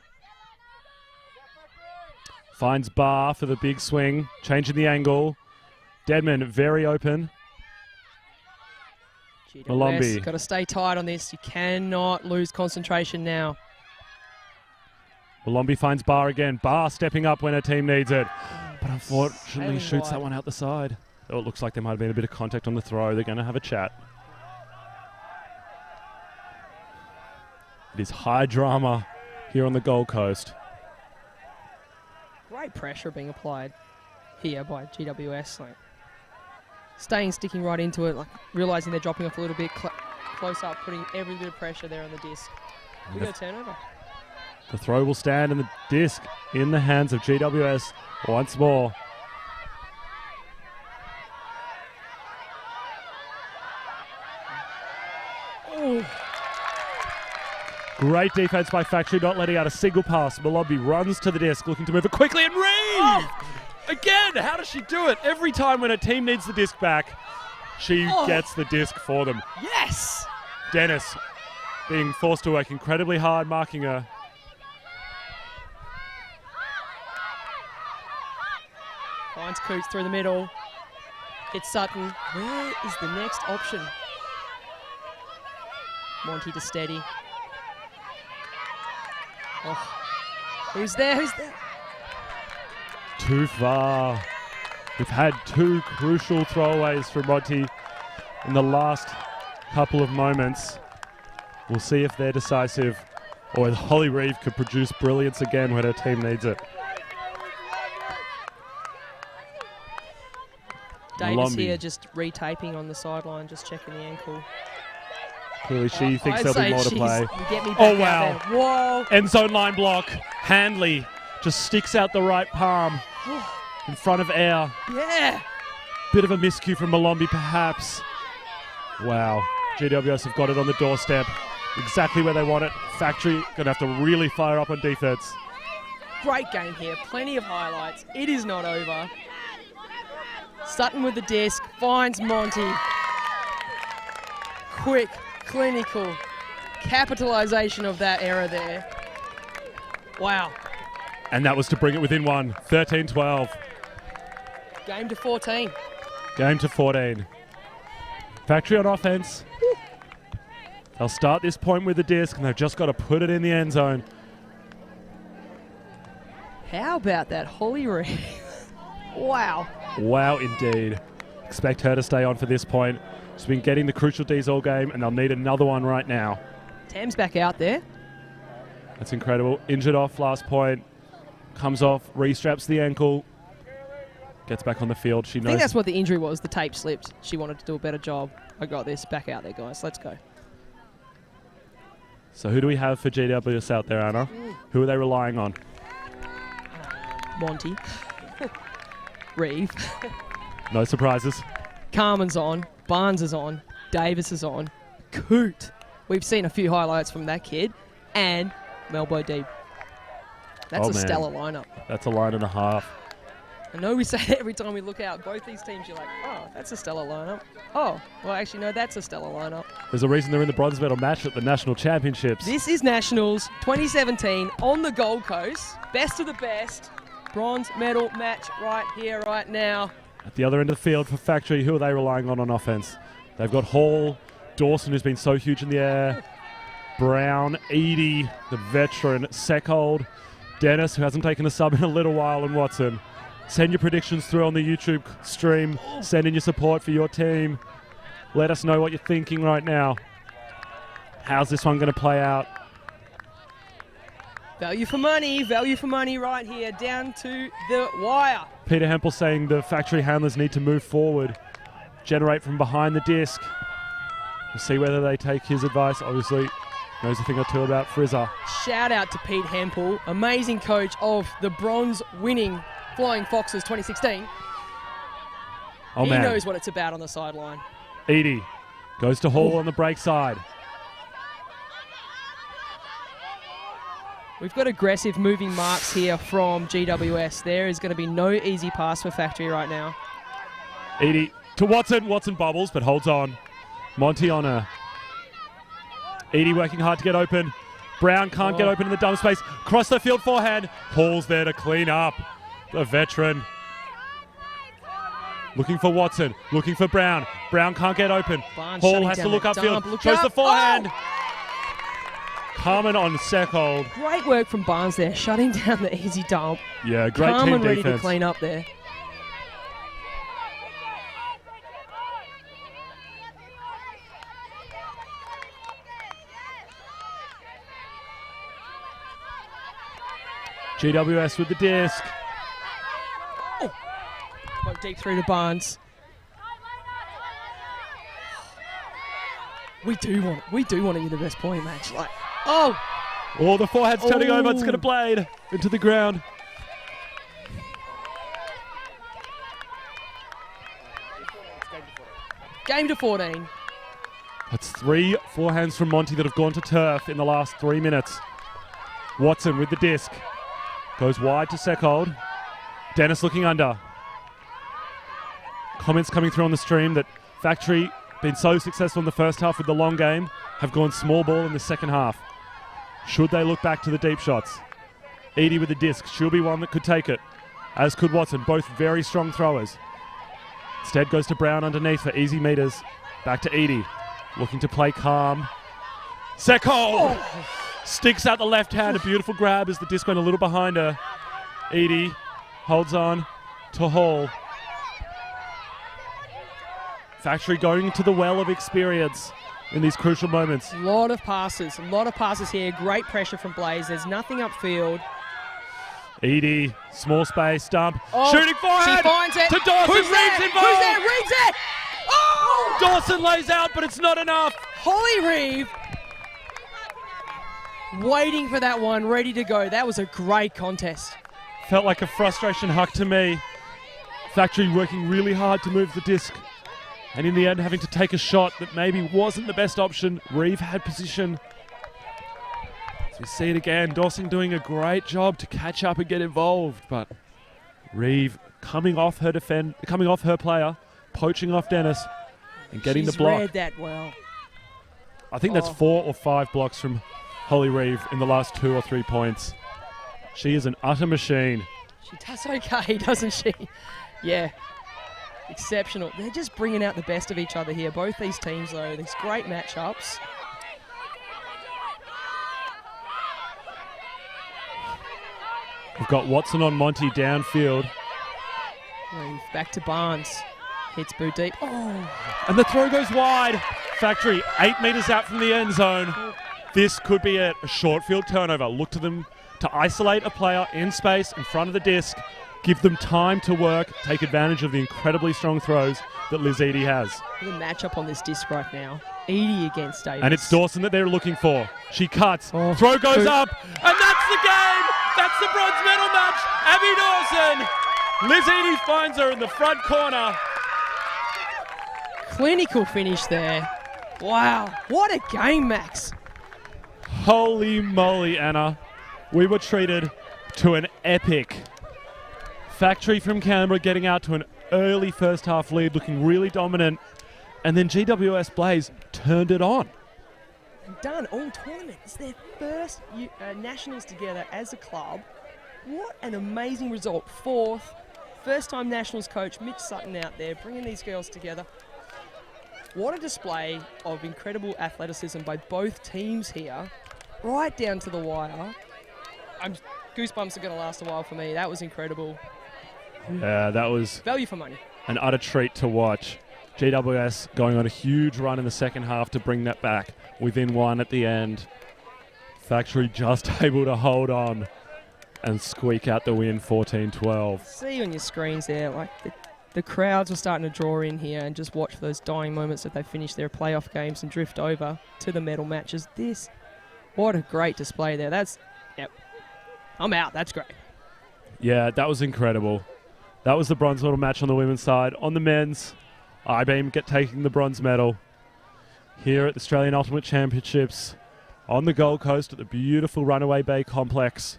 Finds Barr for the big swing, changing the angle. Deadman very open. Malombi. Got to stay tight on this. You cannot lose concentration now. Malombi finds Barr again. Barr stepping up when her team needs it. But unfortunately Sailing shoots wide. that one out the side. Oh, it looks like there might have been a bit of contact on the throw. They're going to have a chat. It is high drama here on the Gold Coast. Great pressure being applied. here by GWS. Like, sticking right into it, like realising they're dropping off a little bit close up, putting every bit of pressure there on the disc. We got a turnover. The throw will stand and the disc in the hands of GWS once more. Ooh. Great defense by Factory, not letting out a single pass. Malombi runs to the disc, looking to move it quickly, and Reeve! Again, how does she do it? Every time when a team needs the disc back, she gets the disc for them. Yes! Dennis being forced to work incredibly hard, marking her. Finds Coots through the middle. It's Sutton. Where is the next option? Monty to steady. Oh. Who's there? Who's there? Too far. We've had two crucial throwaways from Monty in the last couple of moments. We'll see if they're decisive or if Holly Reeve could produce brilliance again when her team needs it. Davis Malombi. here just retaping on the sideline, just checking the ankle. Clearly she thinks I'd there'll be say more to she's- play. Get me back Oh, out wow. there. Whoa. End zone line block. Handley just sticks out the right palm in front of air. Yeah. Bit of a miscue from Malombi perhaps. Wow. GWS have got it on the doorstep. Exactly where they want it. Factory going to have to really fire up on defense. Great game here. Plenty of highlights. It is not over. Sutton with the disc. Finds Monty. Quick, clinical capitalisation of that error there. Wow. And that was to bring it within one. 13-12. Game to 14. Game to 14. Factory on offense. They'll start this point with the disc and they've just got to put it in the end zone. How about that Holly Reeve? Wow. Wow, indeed. Expect her to stay on for this point. She's been getting the crucial Ds all game and they'll need another one right now. Tam's back out there. That's incredible. Injured off last point. Comes off, restraps the ankle. Gets back on the field. She I knows. think that's what the injury was. The tape slipped. She wanted to do a better job. I got this. Back out there, guys. Let's go. So who do we have for GWS out there, Anna? Who are they relying on? Monty. Reeve. No surprises. Carmen's on. Barnes is on. Davis is on. Coot. We've seen a few highlights from that kid. And Melbo Deeb. That's Oh, a man. stellar lineup. That's a line and a half. I know we say it every time we look out. Both these teams, you're like, oh, that's a stellar lineup. Oh, well, actually, no, that's a stellar lineup. There's a reason they're in the bronze medal match at the National Championships. This is Nationals 2017 on the Gold Coast. Best of the best. Bronze medal match right here, right now. At the other end of the field for Factory, who are they relying on offense? They've got Hall, Dawson, who's been so huge in the air, Brown, Edie, the veteran, Seckold, Dennis, who hasn't taken a sub in a little while, and Watson. Send your predictions through on the YouTube stream. Send in your support for your team. Let us know what you're thinking right now. How's this one going to play out? Value for money right here, down to the wire. Peter Hempel saying the Factory handlers need to move forward, generate from behind the disc. We'll see whether they take his advice. Obviously, knows a thing or two about Frizzer. Shout out to Pete Hempel, amazing coach of the bronze winning Flying Foxes 2016. Oh, He man. knows what it's about on the sideline. Edie goes to Hall on the break side. We've got aggressive moving marks here from GWS. There is going to be no easy pass for Factory right now. Edie to Watson. Watson bobbles but holds on. Monty on her. Edie working hard to get open. Brown can't get open in the dump space. Cross the field forehand. Hall's there to clean up. The veteran. Looking for Watson. Looking for Brown. Brown can't get open. Barnes Hall shutting has to down look that upfield. dump. Look Shows the up. forehand. Oh! Carmen on Seckold. Great work from Barnes there, shutting down the easy dump. Yeah, great Carmen team ready defense. to clean up there. GWS with the disc. Deep through to Barnes. We do want it in the best point match. Like, oh, the forehand's turning over. It's Oh. going to blade into the ground. game to 14. That's 3 forehands from Monty that have gone to turf in the last 3 minutes. Watson with the disc. Goes wide to Seckold. Dennis looking under. Comments coming through on the stream that Factory, been so successful in the first half with the long game, have gone small ball in the second half. Should they look back to the deep shots? Edie with the disc. She'll be one that could take it, as could Watson. Both very strong throwers. Instead goes to Brown underneath for easy meters. Back to Edie. Looking to play calm. Seckold! Sticks out the left hand. A beautiful grab as the disc went a little behind her. Edie holds on to Hall. Factory going to the well of experience in these crucial moments. A lot of passes here. Great pressure from Blaze. There's nothing upfield. Edie, small space, dump. Oh, Shooting forehand! she finds it. To Dawson. Who's Reeves there? involved! Who's there? Reeves it! Oh! Dawson lays out, but it's not enough. Holly Reeve waiting for that one, ready to go. That was a great contest. Felt like a frustration huck to me. Factory working really hard to move the disc. And in the end, having to take a shot that maybe wasn't the best option. Reeve had position. As we see it again, Dawson doing a great job to catch up and get involved. But Reeve coming off her player, poaching off Dennis, and getting She's the block. read that well. I think that's 4 or 5 blocks from Holly Reeve in the last 2 or 3 points. She is an utter machine. She does okay, doesn't she? Yeah. Exceptional. They're just bringing out the best of each other here. Both these teams, though, these great matchups. We've got Watson on Monty downfield. Reeve back to Barnes. Hits boot deep. Oh, And the throw goes wide. Factory 8 metres out from the end zone. This could be it. A short field turnover. Look to them to isolate a player in space in front of the disc. Give them time to work. Take advantage of the incredibly strong throws that Liz Edie has. the matchup on this disc right now. Edie against Davis. And it's Dawson that they're looking for. She cuts. Oh. Throw goes up. And that's the game. That's the bronze medal match. Abby Dawson. Liz Edie finds her in the front corner. Clinical finish there. Wow. What a game, Max. Holy moly, Anna. We were treated to an epic. Factory from Canberra getting out to an early first half lead, looking really dominant. And then GWS Blaze turned it on. Done all tournament. It's their first nationals together as a club. What an amazing result. 4th. First time nationals coach Mitch Sutton out there bringing these girls together. What a display of incredible athleticism by both teams here. Right down to the wire. Goosebumps are going to last a while for me. That was incredible. Yeah, that was Value for money. an utter treat to watch. GWS going on a huge run in the second half to bring that back within 1 at the end. Factory just able to hold on and squeak out the win 14-12. See on your screens there, like the crowds are starting to draw in here and just watch for those dying moments that they finish their playoff games and drift over to the medal matches. What a great display there. Yep. I'm out. That's great. Yeah, that was incredible. That was the bronze medal match on the women's side. On the men's, I-Beam taking the bronze medal here at the Australian Ultimate Championships on the Gold Coast at the beautiful Runaway Bay Complex.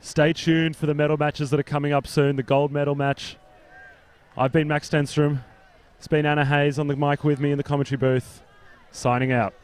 Stay tuned for the medal matches that are coming up soon. The gold medal match. I've been Max Stenstrom. It's been Anna Hayes on the mic with me in the commentary booth. Signing out.